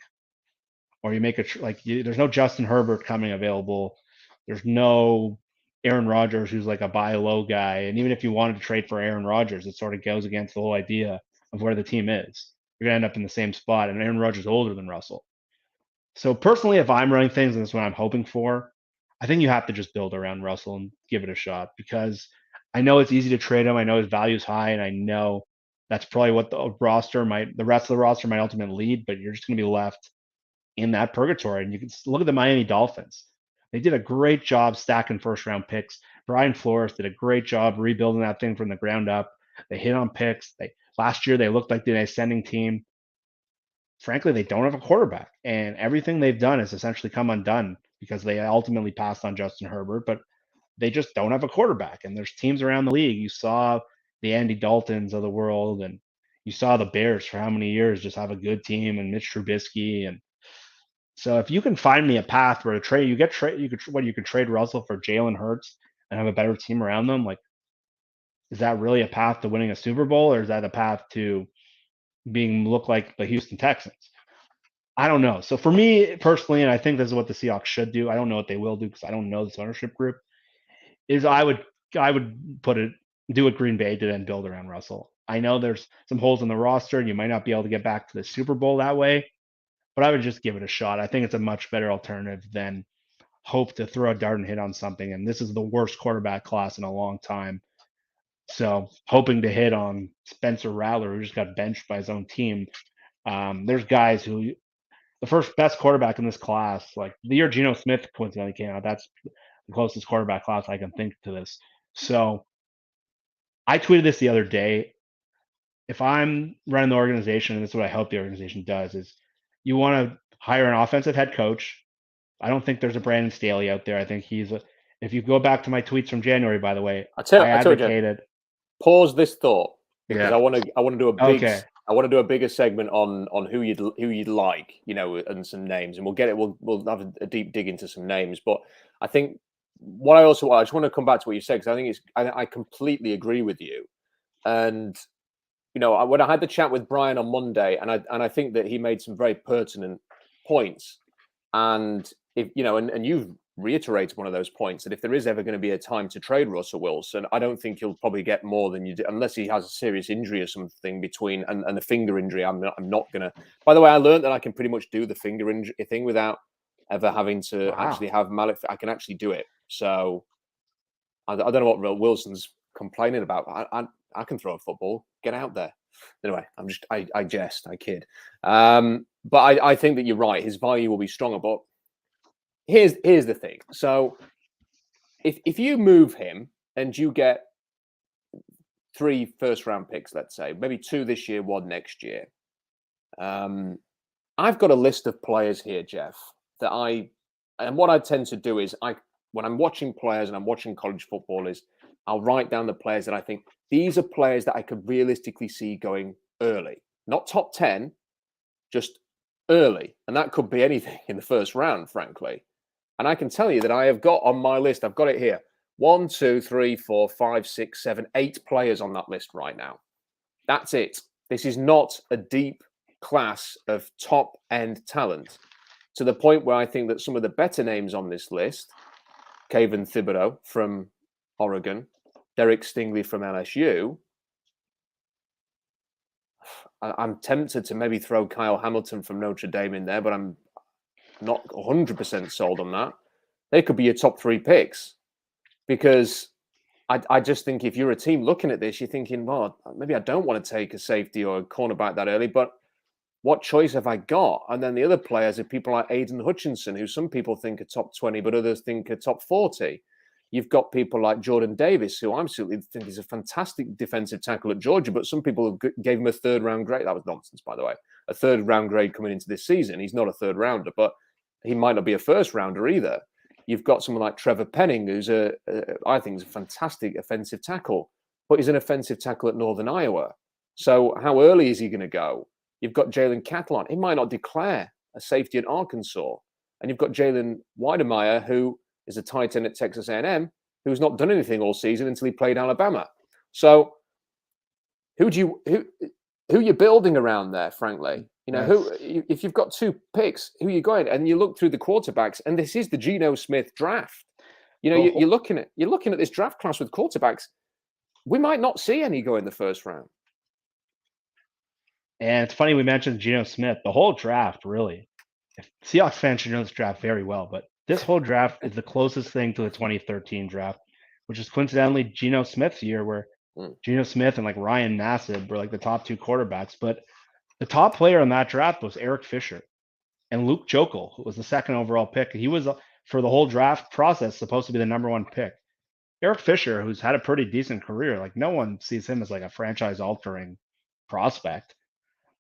or you make there's no Justin Herbert coming available. There's no Aaron Rodgers who's like a buy low guy. And even if you wanted to trade for Aaron Rodgers, it sort of goes against the whole idea of where the team is. You're gonna end up in the same spot, and Aaron Rodgers is older than Russell. So personally, if I'm running things, and that's what I'm hoping for, I think you have to just build around Russell and give it a shot because I know it's easy to trade him. I know his value is high, and I know that's probably what the rest of the roster might ultimately lead. But you're just going to be left in that purgatory. And you can look at the Miami Dolphins. They did a great job stacking first round picks. Brian Flores did a great job rebuilding that thing from the ground up. They hit on picks. Last year they looked like the ascending team. Frankly, they don't have a quarterback, and everything they've done has essentially come undone because they ultimately passed on Justin Herbert, but they just don't have a quarterback. And there's teams around the league. You saw the Andy Daltons of the world, and you saw the Bears for how many years just have a good team, and Mitch Trubisky. And so if you can find me a path where you could trade Russell for Jalen Hurts and have a better team around them, like, is that really a path to winning a Super Bowl, or is that a path to look like the Houston Texans? I don't know. So for me personally, and I think this is what the Seahawks should do, I don't know what they will do because I don't know this ownership group, is I would do what Green Bay did and build around Russell. I know there's some holes in the roster and you might not be able to get back to the Super Bowl that way, but I would just give it a shot. I think it's a much better alternative than hope to throw a dart and hit on something. And this is the worst quarterback class in a long time. So hoping to hit on Spencer Rattler, who just got benched by his own team. There's guys who, the first best quarterback in this class, like the year Geno Smith coincidentally came out, that's the closest quarterback class I can think to this. So I tweeted this the other day. If I'm running the organization, and this is what I hope the organization does, is you want to hire an offensive head coach. I don't think there's a Brandon Staley out there. I think if you go back to my tweets from January, by the way, I advocated. Pause this thought because Yeah. I want to do a big. Okay. I want to do a bigger segment on who you'd like, and some names, and we'll have a deep dig into some names. But I think I just want to come back to what you said because I think I completely agree with you. And when I had the chat with Brian on Monday, and I think that he made some very pertinent points. And if and you've reiterated one of those points that if there is ever going to be a time to trade Russell Wilson, I don't think he'll probably get more than you do unless he has a serious injury or something between and a finger injury. I'm not going to. By the way, I learned that I can pretty much do the finger injury thing without ever having to actually have mallet. I can actually do it. So I don't know what Wilson's complaining about. I can throw a football. Get out there. Anyway, I jest, I kid. But I think that you're right. His value will be stronger. But here's the thing. So if you move him and you get 3 first-round picks, let's say, maybe 2 this year, 1 next year. I've got a list of players here, Jeff, and what I tend to do is when I'm watching players and I'm watching college football is I'll write down the players that I think these are players that I could realistically see going early, not top 10, just early. And that could be anything in the first round, frankly. And I can tell you that I have got on my list, I've got it here, 1, 2, 3, 4, 5, 6, 7, 8 players on that list right now. That's it. This is not a deep class of top-end talent to the point where I think that some of the better names on this list, Kayvon Thibodeau from Oregon, Derek Stingley from LSU, I'm tempted to maybe throw Kyle Hamilton from Notre Dame in there, but I'm not 100% sold on that. They could be your top 3 picks because I just think if you're a team looking at this, you're thinking, well, maybe I don't want to take a safety or a cornerback that early, but what choice have I got? And then the other players are people like Aiden Hutchinson, who some people think are top 20, but others think are top 40. You've got people like Jordan Davis, who I absolutely think is a fantastic defensive tackle at Georgia, but some people gave him a third-round grade. That was nonsense, by the way. A third-round grade coming into this season. He's not a third-rounder, but he might not be a first-rounder either. You've got someone like Trevor Penning, who's I think is a fantastic offensive tackle, but he's an offensive tackle at Northern Iowa. So how early is he going to go? You've got Jalen Catalon. He might not declare a safety at Arkansas. And you've got Jalen Weidemeyer, who is a tight end at Texas A&M, who's not done anything all season until he played Alabama. So who you're building around there, frankly? You know, if you've got 2 picks, who are you going? And you look through the quarterbacks, and this is the Geno Smith draft. You know, you're looking at this draft class with quarterbacks. We might not see any go in the first round. And it's funny we mentioned Geno Smith. The whole draft, really. Seahawks fans should know this draft very well, but this whole draft is the closest thing to the 2013 draft, which is coincidentally Geno Smith's year, where Geno Smith and like Ryan Nassib were like the top 2 quarterbacks. But the top player in that draft was Eric Fisher, and Luke Jokel, who was the 2nd overall pick. He was, for the whole draft process, supposed to be the number 1 pick. Eric Fisher, who's had a pretty decent career, like no one sees him as like a franchise-altering prospect.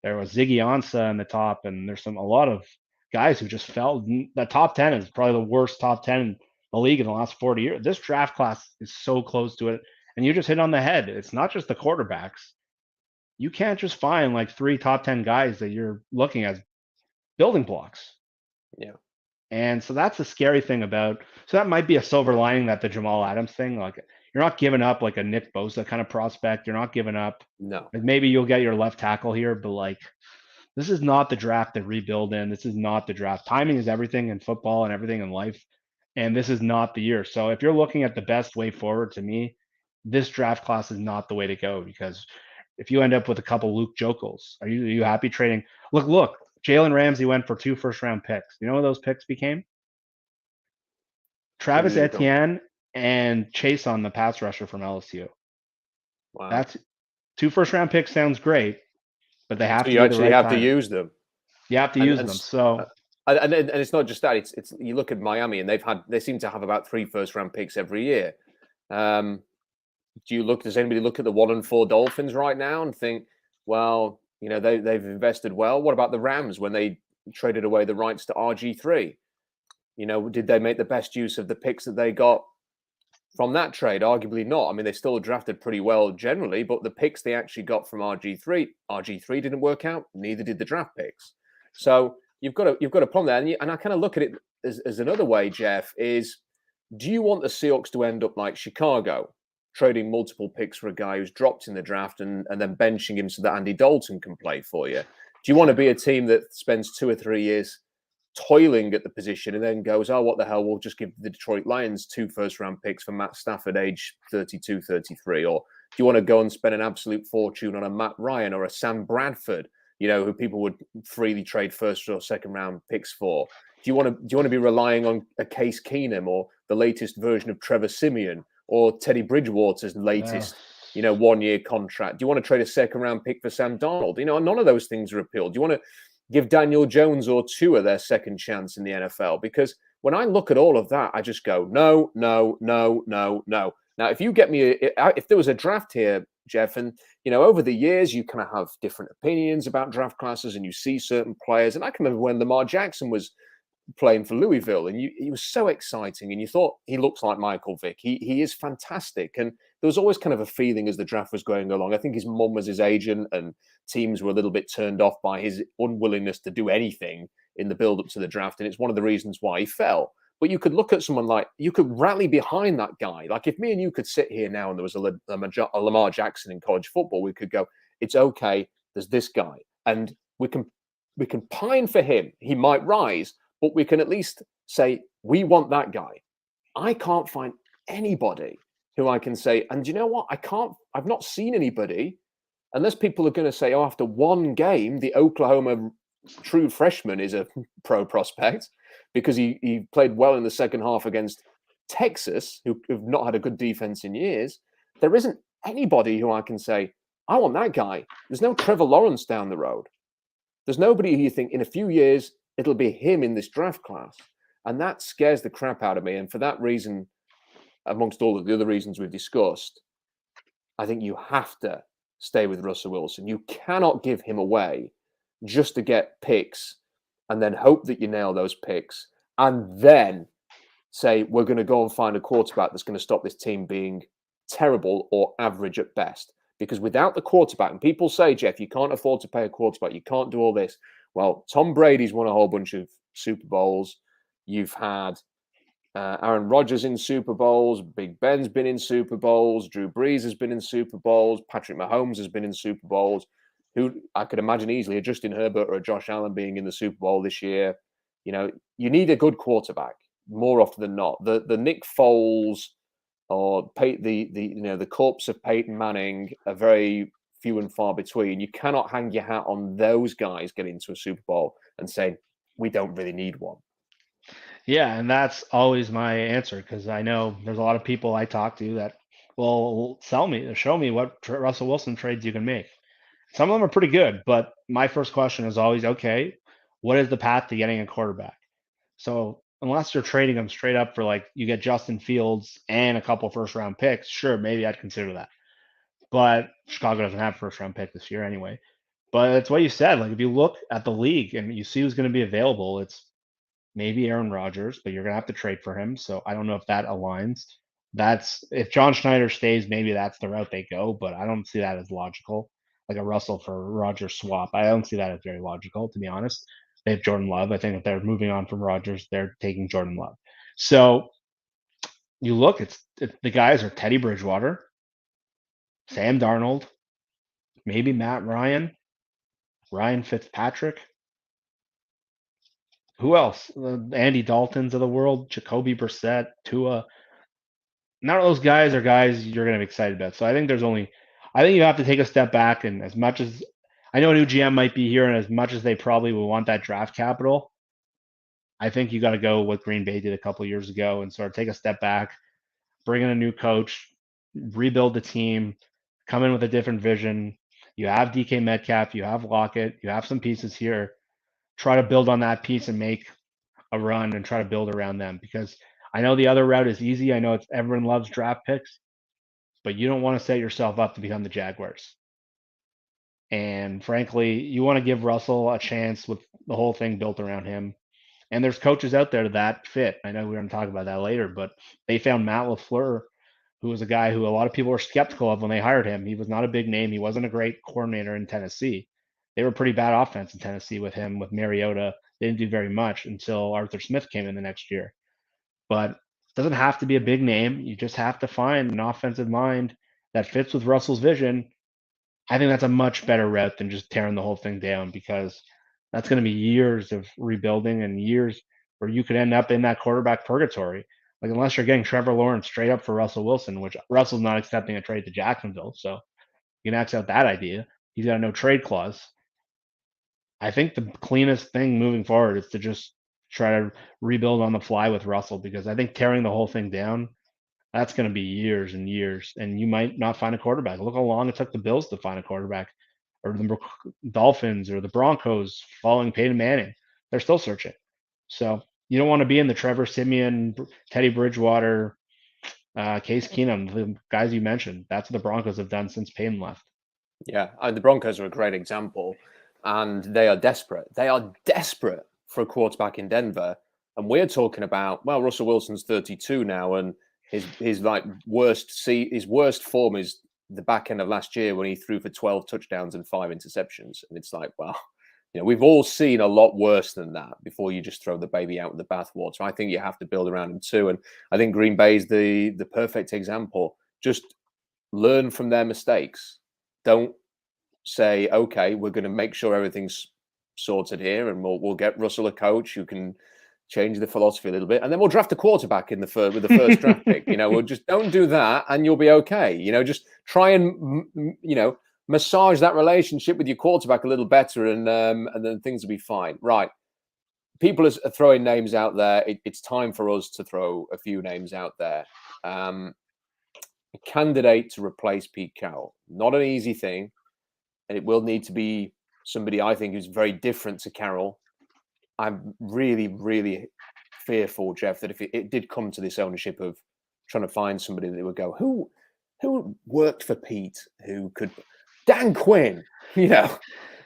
There was Ziggy Ansah in the top, and there's a lot of guys who just fell. The top 10 is probably the worst top 10 in the league in the last 40 years. This draft class is so close to it. And you just hit on the head. It's not just the quarterbacks. You can't just find like 3 top 10 guys that you're looking at building blocks. Yeah. And so that's the scary thing about. So that might be a silver lining, that the Jamal Adams thing. Like, you're not giving up like a Nick Bosa kind of prospect. You're not giving up. No. Like, maybe you'll get your left tackle here, but like, this is not the draft to rebuild in. This is not the draft. Timing is everything in football and everything in life. And this is not the year. So if you're looking at the best way forward, to me, this draft class is not the way to go, because if you end up with a couple Luke Jokels, are you happy trading? Look, Jalen Ramsey went for 2 first-round picks. You know what those picks became? Travis Etienne and Chase on the pass rusher from LSU. Wow. That's 2 first-round picks. Sounds great, but they have to. You actually have to use them. You have to use them. So, and it's not just that. It's you look at Miami, and they seem to have about 3 first-round picks every year. Does anybody look at the 1-4 Dolphins right now and think, well, you know, they've invested well? What about the Rams when they traded away the rights to RG3? You know, did they make the best use of the picks that they got from that trade? Arguably not. I mean, they still drafted pretty well generally, but the picks they actually got from RG3 didn't work out. Neither did the draft picks. So you've got a problem there. And I kind of look at it as another way, Jeff, is, do you want the Seahawks to end up like Chicago, trading multiple picks for a guy who's dropped in the draft and then benching him so that Andy Dalton can play for you? Do you want to be a team that spends 2 or 3 years toiling at the position and then goes, oh, what the hell, we'll just give the Detroit Lions 2 first-round picks for Matt Stafford, age 32, 33? Or do you want to go and spend an absolute fortune on a Matt Ryan or a Sam Bradford, you know, who people would freely trade first or second-round picks for? Do you want to be relying on a Case Keenum or the latest version of Trevor Siemian or Teddy Bridgewater's latest, you know, 1-year contract? Do you want to trade a second-round pick for Sam Darnold? You know, none of those things are appealed. Do you want to give Daniel Jones or Tua their second chance in the NFL? Because when I look at all of that, I just go, no, no, no, no, no. Now, if you get me, if there was a draft here, Jeff, and, you know, over the years, you kind of have different opinions about draft classes and you see certain players. And I can remember when Lamar Jackson was playing for Louisville, and he was so exciting, and you thought he looks like Michael Vick. He is fantastic, and there was always kind of a feeling as the draft was going along. I think his mum was his agent, and teams were a little bit turned off by his unwillingness to do anything in the build-up to the draft, and it's one of the reasons why he fell. But you could look at someone like, you could rally behind that guy. Like if me and you could sit here now and there was a Lamar Jackson in college football, we could go, it's okay, there's this guy, and we can pine for him. He might rise, but we can at least say, we want that guy. I can't find anybody who I can say, and you know what? I've not seen anybody, unless people are going to say, oh, after one game, the Oklahoma true freshman is a pro prospect because he played well in the second half against Texas, who've not had a good defense in years. There isn't anybody who I can say, I want that guy. There's no Trevor Lawrence down the road. There's nobody who you think in a few years, it'll be him in this draft class. And that scares the crap out of me. And for that reason, amongst all of the other reasons we've discussed, I think you have to stay with Russell Wilson. You cannot give him away just to get picks and then hope that you nail those picks and then say, we're going to go and find a quarterback that's going to stop this team being terrible or average at best. Because without the quarterback, and people say, Jeff, you can't afford to pay a quarterback, you can't do all this. Well, Tom Brady's won a whole bunch of Super Bowls. You've had Aaron Rodgers in Super Bowls. Big Ben's been in Super Bowls. Drew Brees has been in Super Bowls. Patrick Mahomes has been in Super Bowls. Who I could imagine easily a Justin Herbert or a Josh Allen being in the Super Bowl this year. You know, you need a good quarterback more often than not. The Nick Foles or the corpse of Peyton Manning are very few and far between. You cannot hang your hat on those guys getting into a Super Bowl and say, we don't really need one. Yeah, and that's always my answer because I know there's a lot of people I talk to that will show me what Russell Wilson trades you can make. Some of them are pretty good, but my first question is always, okay, what is the path to getting a quarterback? So unless you're trading them straight up for like you get Justin Fields and a couple first round picks, sure, maybe I'd consider that. But Chicago doesn't have a first round pick this year anyway. But it's what you said. Like if you look at the league and you see who's going to be available, it's maybe Aaron Rodgers, but you're going to have to trade for him. So I don't know if that aligns. That's if John Schneider stays, maybe that's the route they go, but I don't see that as logical. Like a Russell for Rodgers swap. I don't see that as very logical, to be honest. They have Jordan Love. I think if they're moving on from Rodgers, they're taking Jordan Love. So you look, the guys are Teddy Bridgewater, Sam Darnold, maybe Matt Ryan, Ryan Fitzpatrick. Who else? Andy Daltons of the world, Jacoby Brissett, Tua. None of those guys are guys you're going to be excited about. So I think I think you have to take a step back. And as much as I know a new GM might be here, and as much as they probably will want that draft capital, I think you got to go what Green Bay did a couple of years ago and sort of take a step back, bring in a new coach, rebuild the team, come in with a different vision. You have DK Metcalf, you have Lockett, you have some pieces here. Try to build on that piece and make a run and try to build around them because I know the other route is easy. I know everyone loves draft picks, but you don't want to set yourself up to become the Jaguars. And frankly, you want to give Russell a chance with the whole thing built around him. And there's coaches out there that fit. I know we're going to talk about that later, but they found Matt LaFleur, who was a guy who a lot of people were skeptical of when they hired him. He was not a big name. He wasn't a great coordinator in Tennessee. They were pretty bad offense in Tennessee with him, with Mariota. They didn't do very much until Arthur Smith came in the next year. But it doesn't have to be a big name. You just have to find an offensive mind that fits with Russell's vision. I think that's a much better route than just tearing the whole thing down because that's going to be years of rebuilding and years where you could end up in that quarterback purgatory. Like unless you're getting Trevor Lawrence straight up for Russell Wilson, which Russell's not accepting a trade to Jacksonville, so you can X out that idea. He's got a no trade clause. I think the cleanest thing moving forward is to just try to rebuild on the fly with Russell because I think tearing the whole thing down, that's going to be years and years, and you might not find a quarterback. Look how long it took the Bills to find a quarterback, or the Dolphins or the Broncos following Peyton Manning. They're still searching. So you don't want to be in the Trevor Siemian, Teddy Bridgewater, Case Keenum, the guys you mentioned. That's what the Broncos have done since Peyton left. Yeah, the Broncos are a great example, and they are desperate. They are desperate for a quarterback in Denver, and we're talking about, well, Russell Wilson's 32 now, and his like his worst form is the back end of last year when he threw for 12 touchdowns and 5 interceptions, and it's like, well, you know, we've all seen a lot worse than that before you just throw the baby out with the bathwater. I think you have to build around him too, and I think Green Bay's the perfect example. Just learn from their mistakes. Don't say, okay, we're going to make sure everything's sorted here, and we'll get Russell a coach who can change the philosophy a little bit, and then we'll draft a quarterback with the first draft pick. You know, we'll just don't do that, and you'll be okay. You know, just try and massage that relationship with your quarterback a little better, and then things will be fine. Right? People are throwing names out there. It's time for us to throw a few names out there. A candidate to replace Pete Carroll. Not an easy thing, and it will need to be somebody I think who's very different to Carroll. I'm really, really fearful, Jeff, that if it did come to this ownership of trying to find somebody that would go, who worked for Pete, who could Dan Quinn,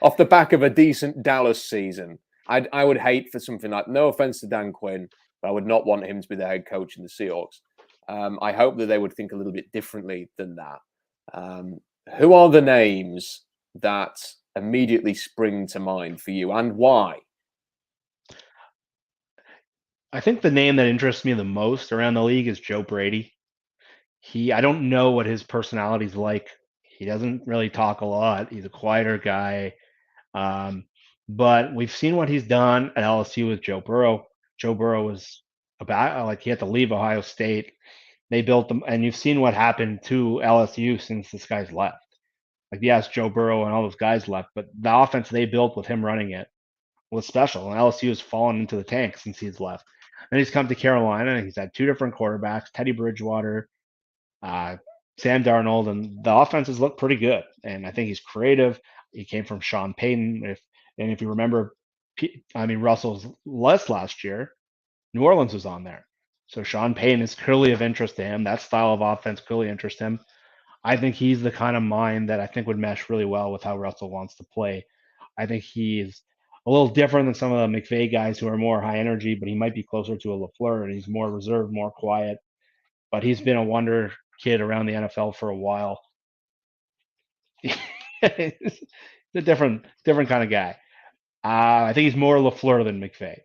off the back of a decent Dallas season. I would hate for something like, no offense to Dan Quinn, but I would not want him to be the head coach in the Seahawks. I hope that they would think a little bit differently than that. Who are the names that immediately spring to mind for you, and why? I think the name that interests me the most around the league is Joe Brady. I don't know what his personality's like. He doesn't really talk a lot. He's a quieter guy. But we've seen what he's done at LSU with Joe Burrow. Joe Burrow was he had to leave Ohio State. They built them, and you've seen what happened to LSU since this guy's left. Like, yes, Joe Burrow and all those guys left, but the offense they built with him running it was special. And LSU has fallen into the tank since he's left. Then he's come to Carolina, and he's had two different quarterbacks, Teddy Bridgewater, Sam Darnold, and the offenses look pretty good. And I think he's creative. He came from Sean Payton. If you remember, Russell's last year, New Orleans was on there. So Sean Payton is clearly of interest to him. That style of offense clearly interests him. I think he's the kind of mind that I think would mesh really well with how Russell wants to play. I think he's a little different than some of the McVay guys who are more high energy, but he might be closer to a LaFleur, and he's more reserved, more quiet. But he's been a wonder kid around the NFL for a while. He's a different kind of guy. I think he's more LaFleur than McVay.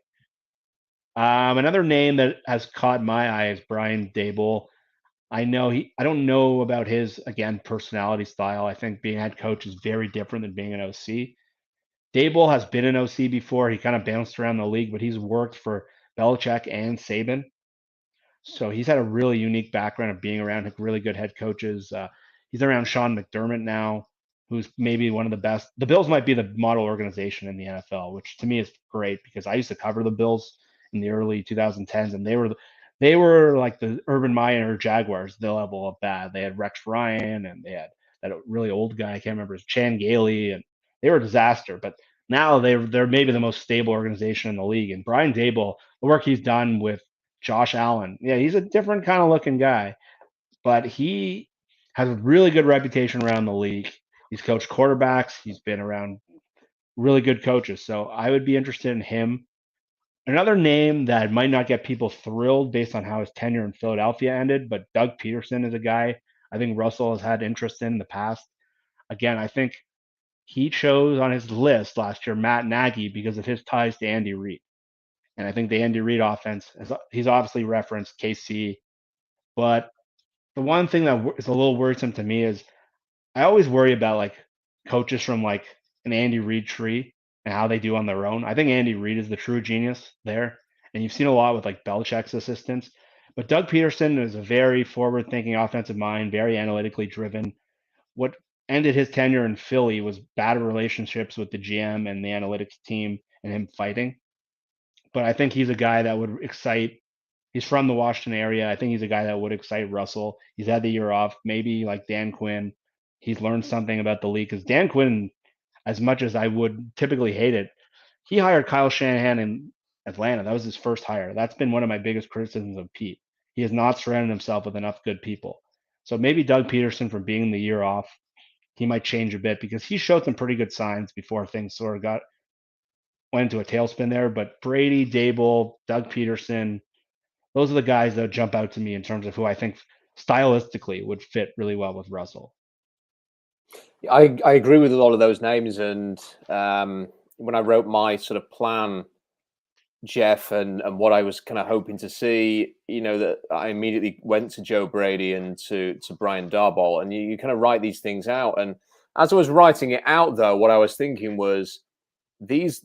Another name that has caught my eye is Brian Dable. I don't know about his, again, personality style. I think being a head coach is very different than being an OC. Dable has been an OC before. He kind of bounced around the league, but he's worked for Belichick and Saban. So he's had a really unique background of being around really good head coaches. He's around Sean McDermott now, who's maybe one of the best. The Bills might be the model organization in the NFL, which to me is great because I used to cover the Bills in the early 2010s, and they were like the Urban Meyer Jaguars, the level of bad. They had Rex Ryan, and they had that really old guy, I can't remember, Chan Gailey, and they were a disaster. But now they're maybe the most stable organization in the league. And Brian Dable, the work he's done with Josh Allen, yeah, he's a different kind of looking guy, but he has a really good reputation around the league. He's coached quarterbacks. He's been around really good coaches. So I would be interested in him. Another name that might not get people thrilled based on how his tenure in Philadelphia ended, but Doug Peterson is a guy I think Russell has had interest in the past. Again, I think he chose on his list last year Matt Nagy because of his ties to Andy Reid. And I think the Andy Reid offense, he's obviously referenced KC. But the one thing that is a little worrisome to me is I always worry about like coaches from like an Andy Reid tree and how they do on their own. I think Andy Reid is the true genius there. And you've seen a lot with like Belichick's assistants. But Doug Peterson is a very forward-thinking offensive mind, very analytically driven. What ended his tenure in Philly was bad relationships with the GM and the analytics team and him fighting. But I think he's a guy that would excite. He's from the Washington area. I think he's a guy that would excite Russell. He's had the year off, maybe like Dan Quinn. He's learned something about the league because Dan Quinn, as much as I would typically hate it, he hired Kyle Shanahan in Atlanta. That was his first hire. That's been one of my biggest criticisms of Pete. He has not surrounded himself with enough good people. So maybe Doug Peterson, from being the year off, he might change a bit because he showed some pretty good signs before things sort of went into a tailspin there. But Brady, Dable, Doug Peterson, those are the guys that jump out to me in terms of who I think stylistically would fit really well with Russell. I agree with a lot of those names. And when I wrote my sort of plan, Jeff, and what I was kind of hoping to see, that I immediately went to Joe Brady and to Brian Daboll, and you kind of write these things out. And as I was writing it out, though, what I was thinking was there's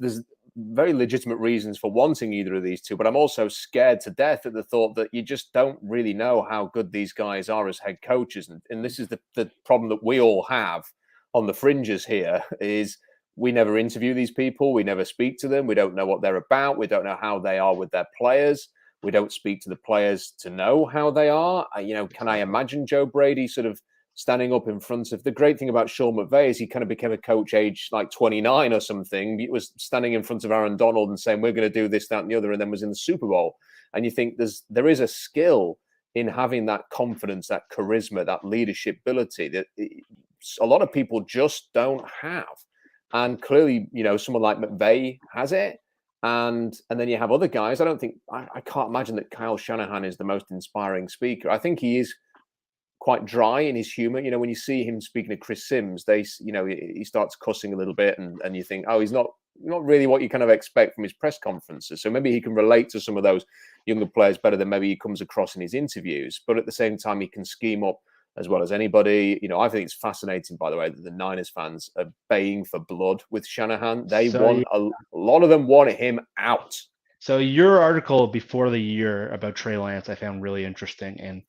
very legitimate reasons for wanting either of these two, but I'm also scared to death at the thought that you just don't really know how good these guys are as head coaches. And this is the problem that we all have on the fringes here is we never interview these people. We never speak to them. We don't know what they're about. We don't know how they are with their players. We don't speak to the players to know how they are. Can I imagine Joe Brady sort of standing up in front of the great thing about Sean McVay is he kind of became a coach age like 29 or something. He was standing in front of Aaron Donald and saying, we're going to do this, that, and the other, and then was in the Super Bowl. And you think there is a skill in having that confidence, that charisma, that leadership ability that a lot of people just don't have. And clearly, someone like McVay has it. And then you have other guys. I can't imagine that Kyle Shanahan is the most inspiring speaker. I think he is quite dry in his humor. When you see him speaking to Chris Sims, he starts cussing a little bit, and you think, oh, he's not really what you kind of expect from his press conferences. So maybe he can relate to some of those younger players better than maybe he comes across in his interviews. But at the same time, he can scheme up as well as anybody. I think it's fascinating, by the way, that the Niners fans are baying for blood with Shanahan. A lot of them want him out. So your article before the year about Trey Lance, I found really interesting. And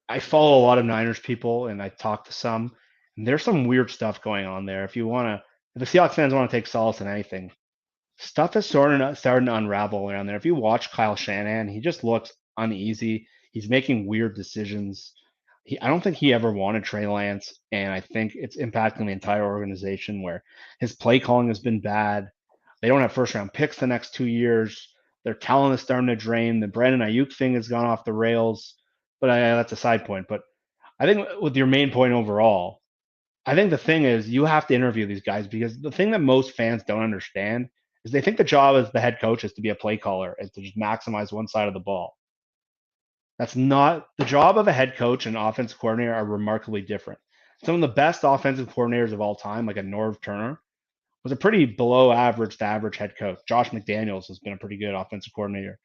I follow a lot of Niners people, and I talk to some. And there's some weird stuff going on there. If the Seahawks fans want to take solace in anything, stuff is starting to unravel around there. If you watch Kyle Shanahan, he just looks uneasy. He's making weird decisions. I don't think he ever wanted Trey Lance, and I think it's impacting the entire organization where his play calling has been bad. They don't have first-round picks the next 2 years. Their talent is starting to drain. The Brandon Ayuk thing has gone off the rails, but that's a side point. But I think with your main point overall, I think the thing is you have to interview these guys, because the thing that most fans don't understand is they think the job as the head coach is to be a play caller and to just maximize one side of the ball. That's not the job of a head coach and offensive coordinator are remarkably different. Some of the best offensive coordinators of all time, like a Norv Turner, was a pretty below average to average head coach. Josh McDaniels has been a pretty good offensive coordinator.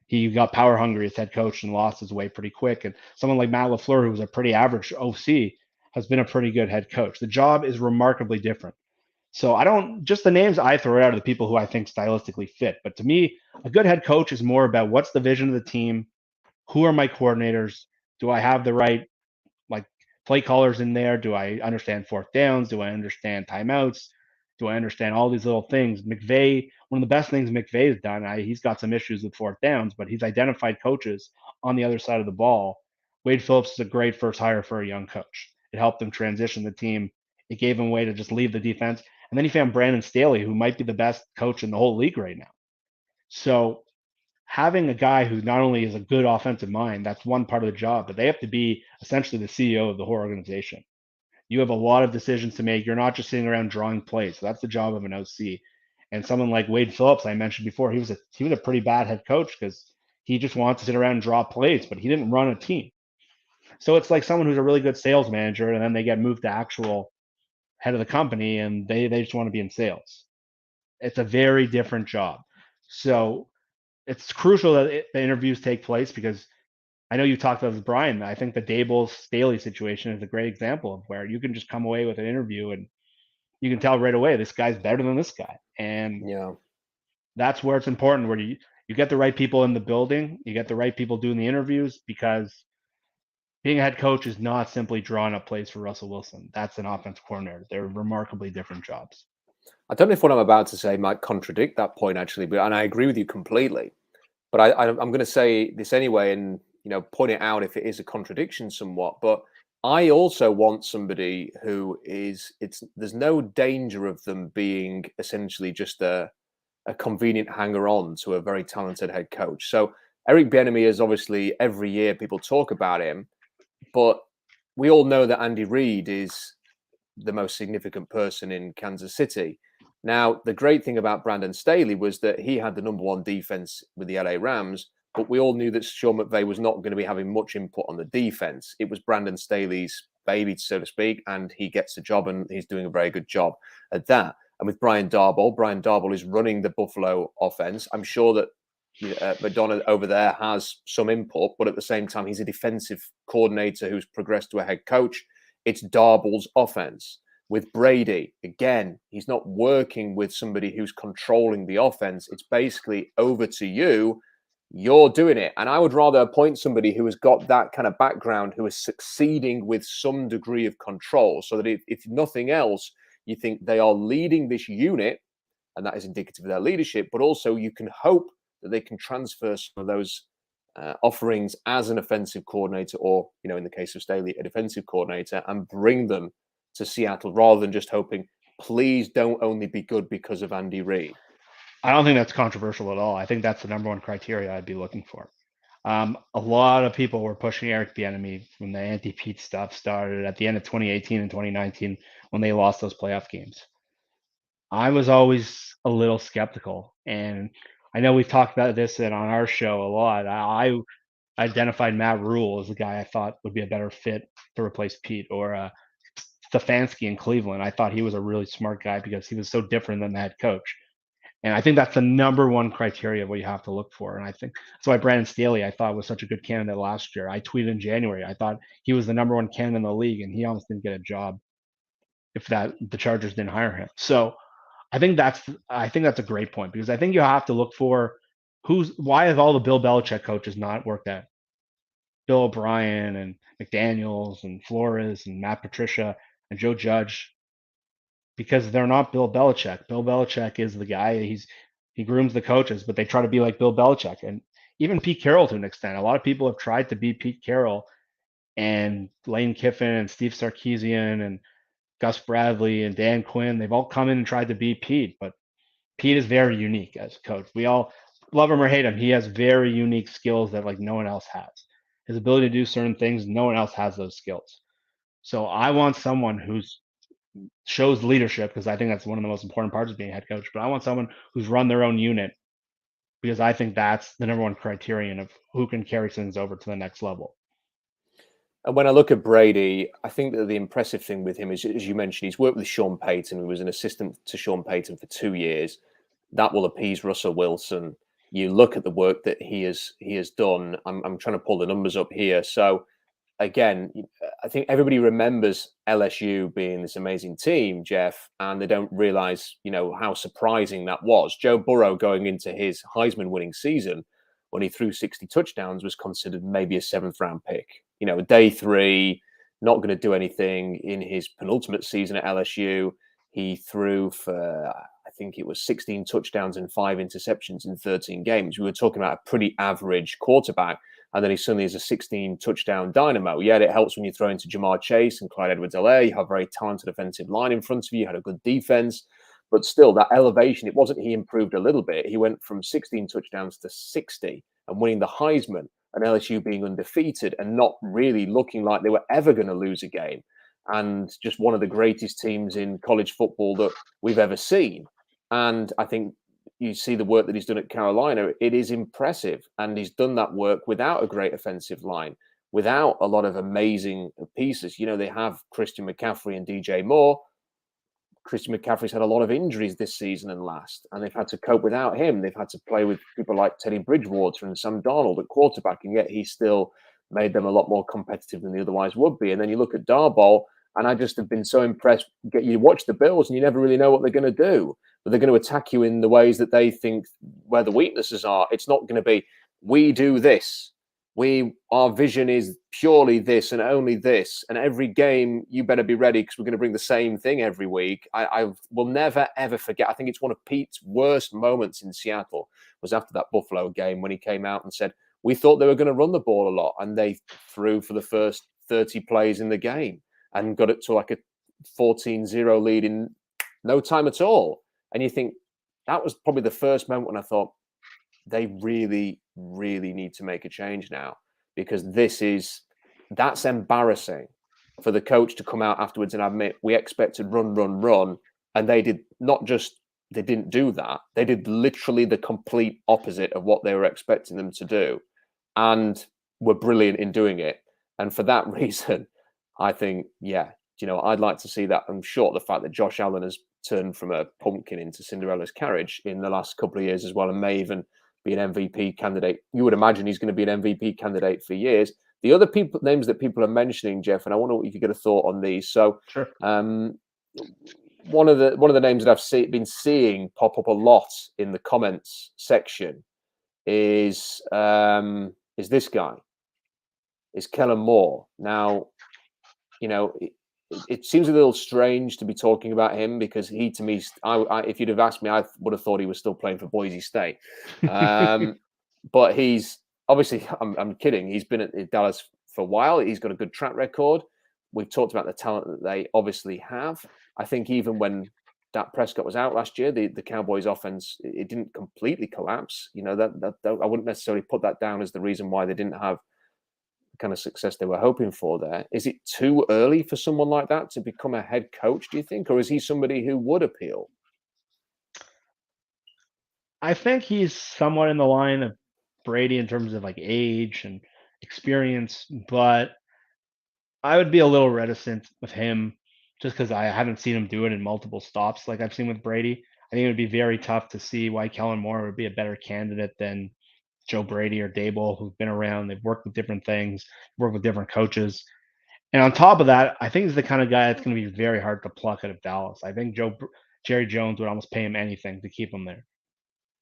He got power hungry as head coach and lost his way pretty quick. And someone like Matt LaFleur, who was a pretty average OC, has been a pretty good head coach. The job is remarkably different. So just the names I throw out are the people who I think stylistically fit. But to me, a good head coach is more about what's the vision of the team, who are my coordinators, do I have the right play callers in there, do I understand fourth downs, do I understand timeouts, do I understand all these little things. McVay, one of the best things McVay has done, he's got some issues with fourth downs, but he's identified coaches on the other side of the ball. Wade Phillips is a great first hire for a young coach. It helped him transition the team. It gave him a way to just leave the defense. And then he found Brandon Staley, who might be the best coach in the whole league right now. So having a guy who not only is a good offensive mind, that's one part of the job, but they have to be essentially the CEO of the whole organization. You have a lot of decisions to make. You're not just sitting around drawing plays. So that's the job of an OC. And someone like Wade Phillips, I mentioned before, he was a pretty bad head coach because he just wanted to sit around and draw plays, but he didn't run a team. So it's like someone who's a really good sales manager, and then they get moved to actual head of the company, and they just want to be in sales. It's a very different job. So it's crucial that the interviews take place, because I know you talked about with Brian. I think the Dable Staley situation is a great example of where you can just come away with an interview and you can tell right away this guy's better than this guy. And that's where it's important, where you get the right people in the building, you get the right people doing the interviews, because being a head coach is not simply drawing up plays for Russell Wilson. That's an offensive coordinator. They're remarkably different jobs. I don't know if what I'm about to say might contradict that point, actually, and I agree with you completely. But I'm going to say this anyway, and point it out if it is a contradiction somewhat. But I also want somebody who there's no danger of them being essentially just a convenient hanger-on to a very talented head coach. So Eric Bieniemy is obviously, every year people talk about him, but we all know that Andy Reid is the most significant person in Kansas City. Now, the great thing about Brandon Staley was that he had the number one defense with the LA Rams, but we all knew that Sean McVay was not going to be having much input on the defense. It was Brandon Staley's baby, so to speak, and he gets the job, and he's doing a very good job at that. And with Brian Dable is running the Buffalo offense. I'm sure that McDonough over there has some input, but at the same time, he's a defensive coordinator who's progressed to a head coach. It's Dable's offense. With Brady, again, he's not working with somebody who's controlling the offense. It's basically over to you. You're doing it. And I would rather appoint somebody who has got that kind of background, who is succeeding with some degree of control, so that if nothing else, you think they are leading this unit, and that is indicative of their leadership, but also you can hope that they can transfer some of those offerings as an offensive coordinator, or, in the case of Staley, a defensive coordinator, and bring them to Seattle, rather than just hoping, please don't only be good because of Andy Reid. I don't think that's controversial at all. I think that's the number one criteria I'd be looking for. A lot of people were pushing Eric Bieniemy when the anti-Pete stuff started at the end of 2018 and 2019 when they lost those playoff games. I was always a little skeptical, and I know we've talked about this on our show a lot. I identified Matt Rule as the guy I thought would be a better fit to replace Pete, or Stefanski in Cleveland. I thought he was a really smart guy because he was so different than the head coach. And I think that's the number one criteria of what you have to look for. And I think that's why Brandon Staley, I thought, was such a good candidate last year. I tweeted in January, I thought he was the number one candidate in the league, and he almost didn't get a job if the Chargers didn't hire him. So I think that's a great point, because I think you have to look for why have all the Bill Belichick coaches not worked out? Bill O'Brien and McDaniels and Flores and Matt Patricia and Joe Judge, because they're not Bill Belichick. Bill Belichick is the guy. He grooms the coaches, but they try to be like Bill Belichick. And even Pete Carroll, to an extent, a lot of people have tried to be Pete Carroll, and Lane Kiffin and Steve Sarkisian and Gus Bradley and Dan Quinn. They've all come in and tried to be Pete, but Pete is very unique as a coach. We all love him or hate him. He has very unique skills that like no one else has. His ability to do certain things, no one else has those skills. So I want someone who's shows leadership, because I think that's one of the most important parts of being a head coach. But I want someone who's run their own unit, because I think that's the number one criterion of who can carry things over to the next level. And when I look at Brady, I think that the impressive thing with him is, as you mentioned, he's worked with Sean Payton, who was an assistant to Sean Payton for 2 years. That will appease Russell Wilson. You look at the work that he has done. I'm trying to pull the numbers up here. So again, I think everybody remembers LSU being this amazing team, Jeff, and they don't realize, how surprising that was. Joe Burrow going into his Heisman winning season, when he threw 60 touchdowns, was considered maybe a 7th round pick. Day 3, not going to do anything. In his penultimate season at LSU, he threw for, I think it was 16 touchdowns and 5 interceptions in 13 games. We were talking about a pretty average quarterback. And then he suddenly is a 16 touchdown dynamo. Yeah, it helps when you throw into Jamar Chase and Clyde Edwards-Helaire. You have a very talented offensive line in front of you. You had a good defense. But still, that elevation, it wasn't he improved a little bit. He went from 16 touchdowns to 60 and winning the Heisman, and LSU being undefeated and not really looking like they were ever going to lose a game. And just one of the greatest teams in college football that we've ever seen. And I think you see the work that he's done at Carolina, it is impressive. And he's done that work without a great offensive line, without a lot of amazing pieces. They have Christian McCaffrey and DJ Moore. Christian McCaffrey's had a lot of injuries this season and last, and they've had to cope without him. They've had to play with people like Teddy Bridgewater and Sam Darnold at quarterback, and yet he still made them a lot more competitive than they otherwise would be. And then you look at Dable, and I just have been so impressed. You watch the Bills, and you never really know what they're going to do. But they're going to attack you in the ways that they think where the weaknesses are. It's not going to be, we do this. Our vision is purely this and only this. And every game, you better be ready, because we're going to bring the same thing every week. I will never, ever forget. I think it's one of Pete's worst moments in Seattle was after that Buffalo game, when he came out and said, we thought they were going to run the ball a lot. And they threw for the first 30 plays in the game and got it to like a 14-0 lead in no time at all. And you think that was probably the first moment when I thought, they really, really need to make a change now, because that's embarrassing for the coach to come out afterwards and admit, we expected run. And they didn't do that. They did literally the complete opposite of what they were expecting them to do, and were brilliant in doing it. And for that reason, I think, I'd like to see that. I'm sure the fact that Josh Allen has turned from a pumpkin into Cinderella's carriage in the last couple of years as well, and may even be an MVP candidate. You would imagine he's going to be an MVP candidate for years. The other names that people are mentioning, Jeff, and I wonder if you get a thought on these. So, sure. One of the names that I've been seeing pop up a lot in the comments section is this guy, is Keller Moore. Now, it seems a little strange to be talking about him, because he, to me, if you'd have asked me, I would have thought he was still playing for Boise State. But he's obviously, I'm kidding. He's been at Dallas for a while. He's got a good track record. We've talked about the talent that they obviously have. I think even when Dak Prescott was out last year, the Cowboys' offense, it didn't completely collapse. That I wouldn't necessarily put that down as the reason why they didn't have the kind of success they were hoping for there. Is it too early for someone like that to become a head coach, do you think? Or is he somebody who would appeal? I think he's somewhat in the line of Brady in terms of like age and experience, but I would be a little reticent with him just because I haven't seen him do it in multiple stops like I've seen with Brady. I think it would be very tough to see why Keller Moore would be a better candidate than Joe Brady or Dable, who've been around. They've worked with different things, worked with different coaches. And on top of that, I think he's the kind of guy that's going to be very hard to pluck out of Dallas. I think Jerry Jones would almost pay him anything to keep him there.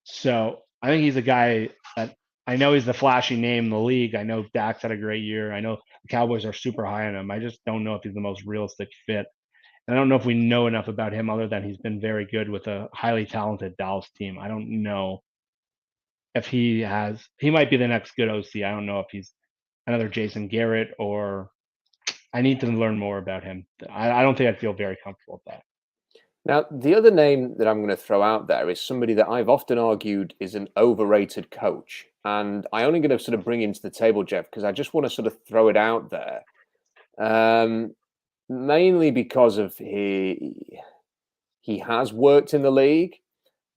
So I think he's a guy that I know he's the flashy name in the league. I know Dak's had a great year. I know the Cowboys are super high on him. I just don't know if he's the most realistic fit. And I don't know if we know enough about him other than he's been very good with a highly talented Dallas team. I don't know if he might be the next good OC. I don't know if he's another Jason Garrett or I need to learn more about him. I don't think I'd feel very comfortable with that. Now, the other name that I'm going to throw out there is somebody that I've often argued is an overrated coach. And I'm only going to sort of bring him to the table, Jeff, because I just want to sort of throw it out there. Mainly because of he has worked in the league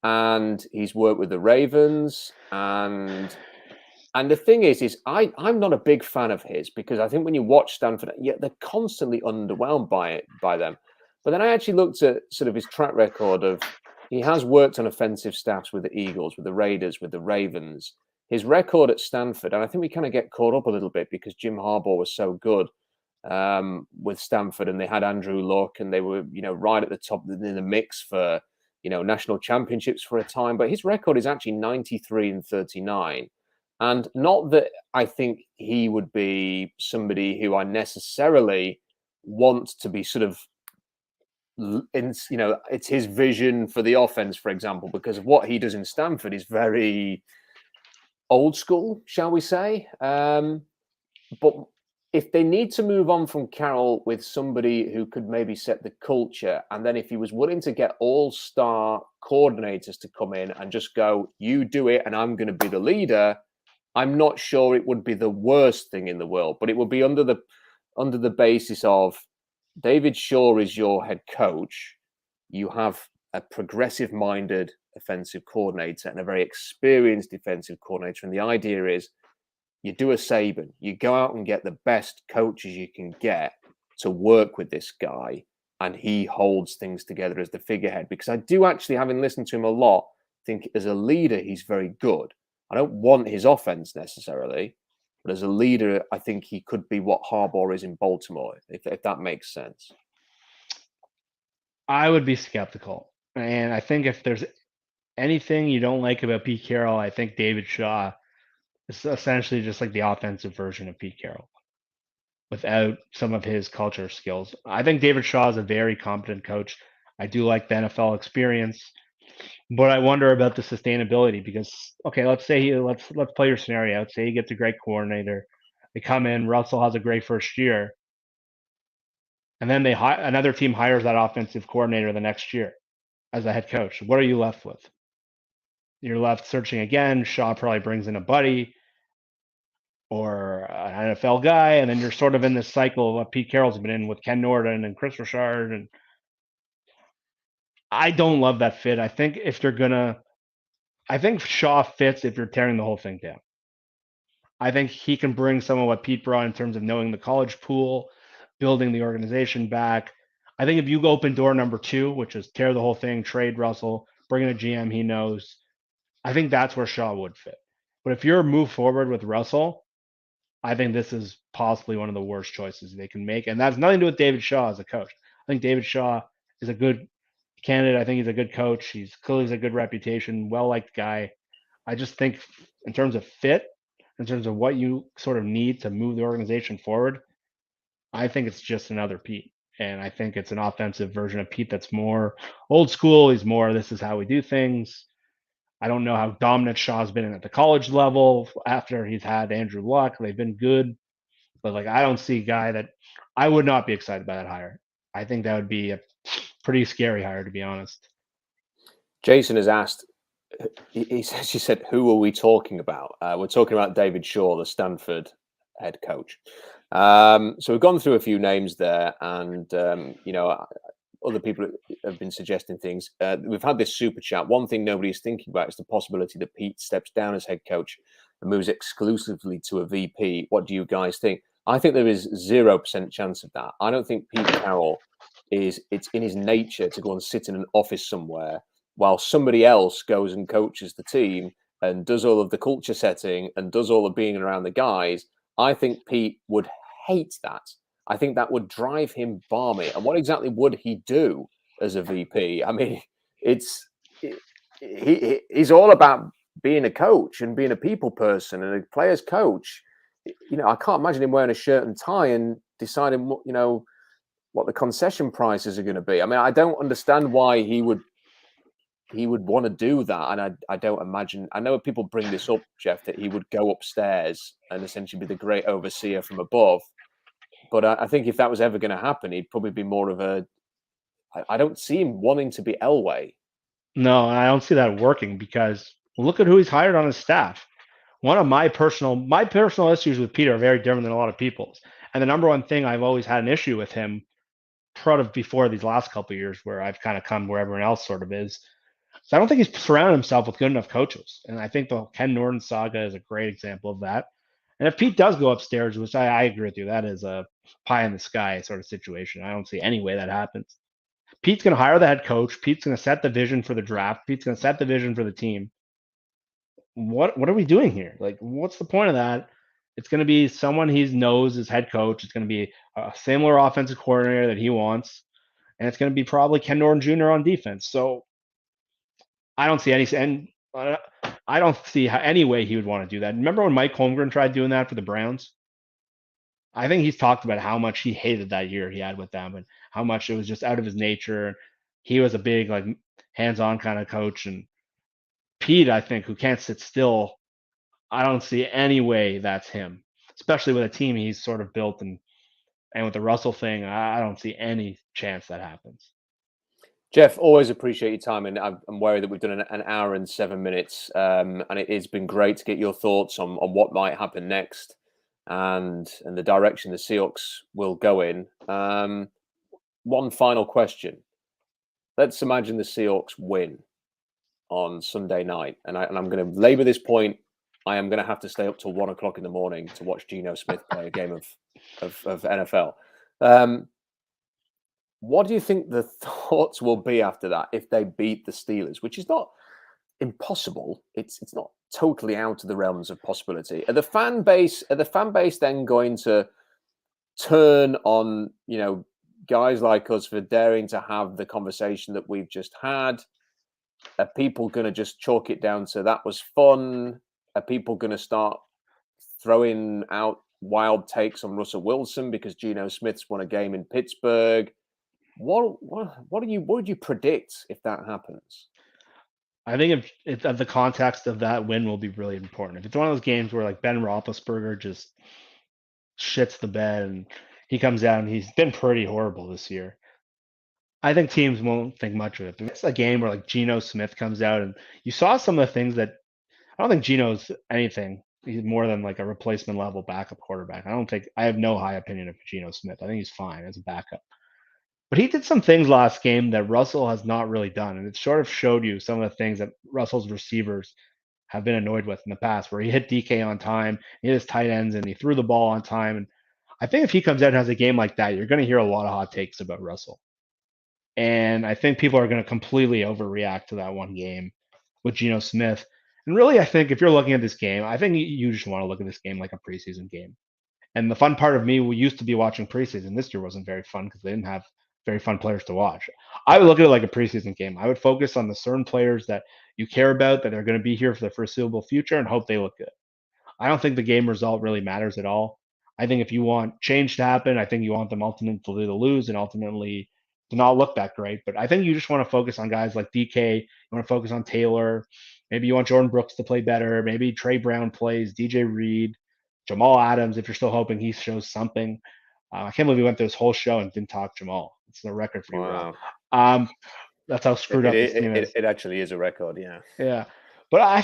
and he's worked with the Ravens. And the thing is I'm not a big fan of his because I think when you watch Stanford, yeah, they're constantly underwhelmed by them. But then I actually looked at sort of his track record of he has worked on offensive staffs with the Eagles, with the Raiders, with the Ravens. His record at Stanford, and I think we kind of get caught up a little bit because Jim Harbaugh was so good with Stanford, and they had Andrew Luck, and they were right at the top in the mix for national championships for a time. But his record is actually 93-39. And not that I think he would be somebody who I necessarily want to be sort of it's his vision for the offense, for example, because of what he does in Stanford is very old school, shall we say. But if they need to move on from Carroll with somebody who could maybe set the culture, and then if he was willing to get all-star coordinators to come in and just go, you do it and I'm going to be the leader, I'm not sure it would be the worst thing in the world, but it would be under the basis of David Shaw is your head coach. You have a progressive-minded offensive coordinator and a very experienced defensive coordinator. And the idea is you do a Saban. You go out and get the best coaches you can get to work with this guy, and he holds things together as the figurehead. Because I do actually, having listened to him a lot, think as a leader, he's very good. I don't want his offense necessarily, but as a leader, I think he could be what Harbaugh is in Baltimore, if that makes sense. I would be skeptical. And I think if there's anything you don't like about Pete Carroll, I think David Shaw is essentially just like the offensive version of Pete Carroll without some of his culture skills. I think David Shaw is a very competent coach. I do like the NFL experience, but I wonder about the sustainability because okay, let's play your scenario. Let's say he gets a great coordinator. They come in, Russell has a great first year, and then another team hires that offensive coordinator the next year as a head coach. What are you left with? You're left searching again. Shaw probably brings in a buddy or an NFL guy, and then you're sort of in this cycle of what Pete Carroll's been in with Ken Norton and Chris Richard. And I don't love that fit. I think I think Shaw fits if you're tearing the whole thing down. I think he can bring some of what Pete brought in terms of knowing the college pool, building the organization back. I think if you go open door number 2, which is tear the whole thing, trade Russell, bring in a GM he knows, I think that's where Shaw would fit. But if you're move forward with Russell, I think this is possibly one of the worst choices they can make. And that's nothing to do with David Shaw as a coach. I think David Shaw is a good candidate. I think he's a good coach. He's clearly has a good reputation, well-liked guy. I just think in terms of fit, in terms of what you sort of need to move the organization forward, I think it's just another Pete. And I think it's an offensive version of Pete that's more old school. He's more, this is how we do things. I don't know how dominant Shaw's been at the college level after he's had Andrew Luck. They've been good. But I don't see a guy that I would not be excited by that hire. I think that would be pretty scary hire, to be honest. Jason has asked, she said, who are we talking about? We're talking about David Shaw, the Stanford head coach. So we've gone through a few names there, and other people have been suggesting things. We've had this super chat. One thing nobody's thinking about is the possibility that Pete steps down as head coach and moves exclusively to a VP. What do you guys think? I think there is 0% chance of that. I don't think Pete Carroll it's in his nature to go and sit in an office somewhere while somebody else goes and coaches the team and does all of the culture setting and does all the being around the guys. I think Pete would hate that. I think that would drive him balmy. And what exactly would he do as a VP? I mean, he's all about being a coach and being a people person and a player's coach. I can't imagine him wearing a shirt and tie and deciding what the concession prices are going to be. I mean, I don't understand why he would want to do that. And I don't imagine, I know people bring this up, Jeff, that he would go upstairs and essentially be the great overseer from above. But I think if that was ever going to happen, he'd probably be more of I don't see him wanting to be Elway. No, I don't see that working because look at who he's hired on his staff. One of my personal issues with Peter are very different than a lot of people's. And the number one thing I've always had an issue with him before these last couple of years where I've kind of come where everyone else sort of is. So I don't think he's surrounded himself with good enough coaches. And I think the Ken Norton saga is a great example of that. And if Pete does go upstairs, which I agree with you, that is a pie in the sky sort of situation. I don't see any way that happens. Pete's going to hire the head coach. Pete's going to set the vision for the draft. Pete's going to set the vision for the team. What are we doing here? Like, what's the point of that? It's going to be someone he knows as head coach. It's going to be a similar offensive coordinator that he wants. And it's going to be probably Ken Norton Jr. on defense. So I don't see I don't see any way he would want to do that. Remember when Mike Holmgren tried doing that for the Browns? I think he's talked about how much he hated that year he had with them and how much it was just out of his nature. He was a big, like, hands-on kind of coach. And Pete, I think, who can't sit still, I don't see any way that's him, especially with a team he's sort of built and with the Russell thing. I don't see any chance that happens. Jeff, always appreciate your time, and I'm worried that we've done an hour and 7 minutes, and it's been great to get your thoughts on what might happen next and the direction the Seahawks will go in. One final question. Let's imagine the Seahawks win on Sunday night, and I'm going to labour this point. I am going to have to stay up till 1 o'clock in the morning to watch Geno Smith play a game of NFL. What do you think the thoughts will be after that if they beat the Steelers, which is not impossible? It's not totally out of the realms of possibility. Are the fan base then going to turn on guys like us for daring to have the conversation that we've just had? Are people going to just chalk it down to that was fun? Are people going to start throwing out wild takes on Russell Wilson because Geno Smith's won a game in Pittsburgh? What would you predict if that happens? I think if the context of that win will be really important. If it's one of those games where like Ben Roethlisberger just shits the bed and he comes out and he's been pretty horrible this year, I think teams won't think much of it. But it's a game where like Geno Smith comes out and you saw some of the things that I don't think Geno's anything. He's more than like a replacement level backup quarterback. I have no high opinion of Geno Smith. I think he's fine as a backup. But he did some things last game that Russell has not really done. And it sort of showed you some of the things that Russell's receivers have been annoyed with in the past, where he hit DK on time, he hit his tight ends, and he threw the ball on time. And I think if he comes out and has a game like that, you're going to hear a lot of hot takes about Russell. And I think people are going to completely overreact to that one game with Geno Smith. And really, I think if you're looking at this game, I think you just want to look at this game like a preseason game. And the fun part of me, we used to be watching preseason. This year wasn't very fun because they didn't have very fun players to watch. I would look at it like a preseason game. I would focus on the certain players that you care about, that are going to be here for the foreseeable future, and hope they look good. I don't think the game result really matters at all. I think if you want change to happen, I think you want them ultimately to lose and ultimately to not look that great. But I think you just want to focus on guys like DK. You want to focus on Taylor. Maybe you want Jordan Brooks to play better. Maybe Trey Brown plays, DJ Reed, Jamal Adams, if you're still hoping he shows something. I can't believe we went through this whole show and didn't talk Jamal. It's the record for you. Wow. That's how screwed up this team is. It actually is a record, yeah. Yeah. But I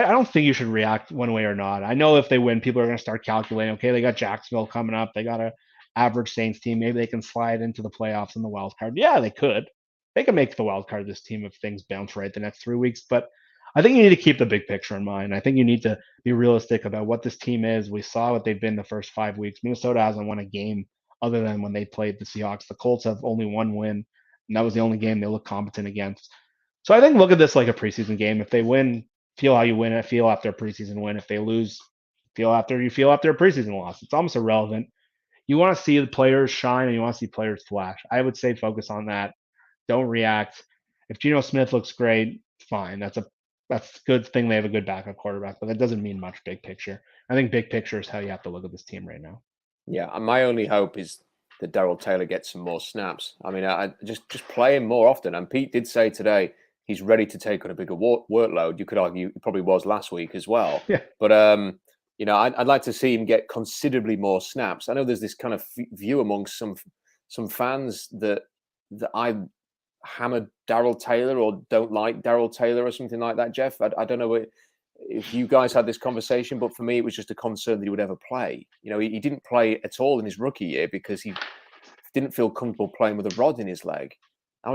don't think you should react one way or not. I know if they win, people are going to start calculating, okay, they got Jacksonville coming up. They got a average Saints team. Maybe they can slide into the playoffs in the wild card. Yeah, they could. They can make the wild card, this team, if things bounce right the next 3 weeks. But I think you need to keep the big picture in mind. I think you need to be realistic about what this team is. We saw what they've been the first 5 weeks. Minnesota hasn't won a game other than when they played the Seahawks. The Colts have only one win, and that was the only game they looked competent against. So I think look at this like a preseason game. If they win, feel how you win it. Feel after a preseason win. If they lose, feel after a preseason loss. It's almost irrelevant. You want to see the players shine and you want to see players flash. I would say focus on that. Don't react. If Geno Smith looks great, fine. That's a good thing they have a good backup quarterback, but that doesn't mean much big picture. I think big picture is how you have to look at this team right now. Yeah, and my only hope is that Darrell Taylor gets some more snaps. I mean, I just play him more often. And Pete did say today he's ready to take on a bigger workload. You could argue he probably was last week as well. Yeah. But I'd like to see him get considerably more snaps. I know there's this kind of view amongst some fans that I hammered Darrell Taylor or don't like Darrell Taylor or something like that, Jeff. I don't know if you guys had this conversation, but for me, it was just a concern that he would ever play. He didn't play at all in his rookie year because he didn't feel comfortable playing with a rod in his leg. I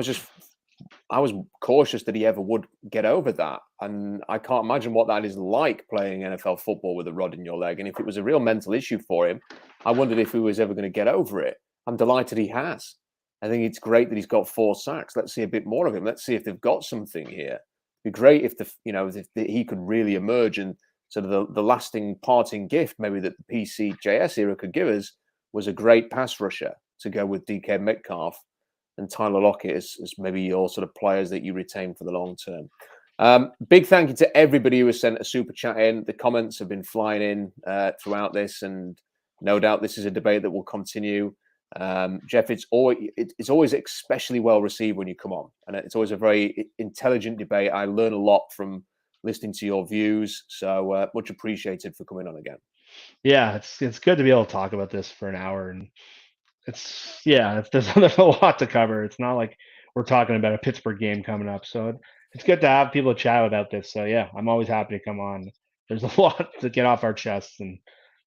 was cautious that he ever would get over that. And I can't imagine what that is like, playing NFL football with a rod in your leg. And if it was a real mental issue for him, I wondered if he was ever going to get over it. I'm delighted he has. I think it's great that he's got 4 sacks. Let's see a bit more of him. Let's see if they've got something here. It'd be great if if he could really emerge, and sort of the lasting parting gift maybe that the PCJS era could give us was a great pass rusher to go with DK Metcalf and Tyler Lockett as maybe your sort of players that you retain for the long term. Big thank you to everybody who has sent a super chat in. The comments have been flying in throughout this, and no doubt this is a debate that will continue. Jeff, it's always especially well received when you come on, and it's always a very intelligent debate. I learn a lot from listening to your views, so much appreciated for coming on again. Yeah, it's good to be able to talk about this for an hour, and there's a lot to cover. It's not like we're talking about a Pittsburgh game coming up, so it's good to have people chat about this. So yeah, I'm always happy to come on. There's a lot to get off our chests, and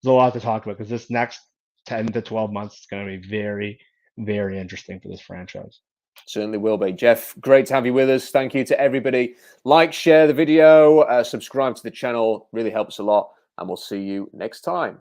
there's a lot to talk about because this next 10 to 12 months is going to be very, very interesting for this franchise. Certainly will be. Jeff, great to have you with us. Thank you to everybody. Like, share the video, subscribe to the channel. Really helps a lot. And we'll see you next time.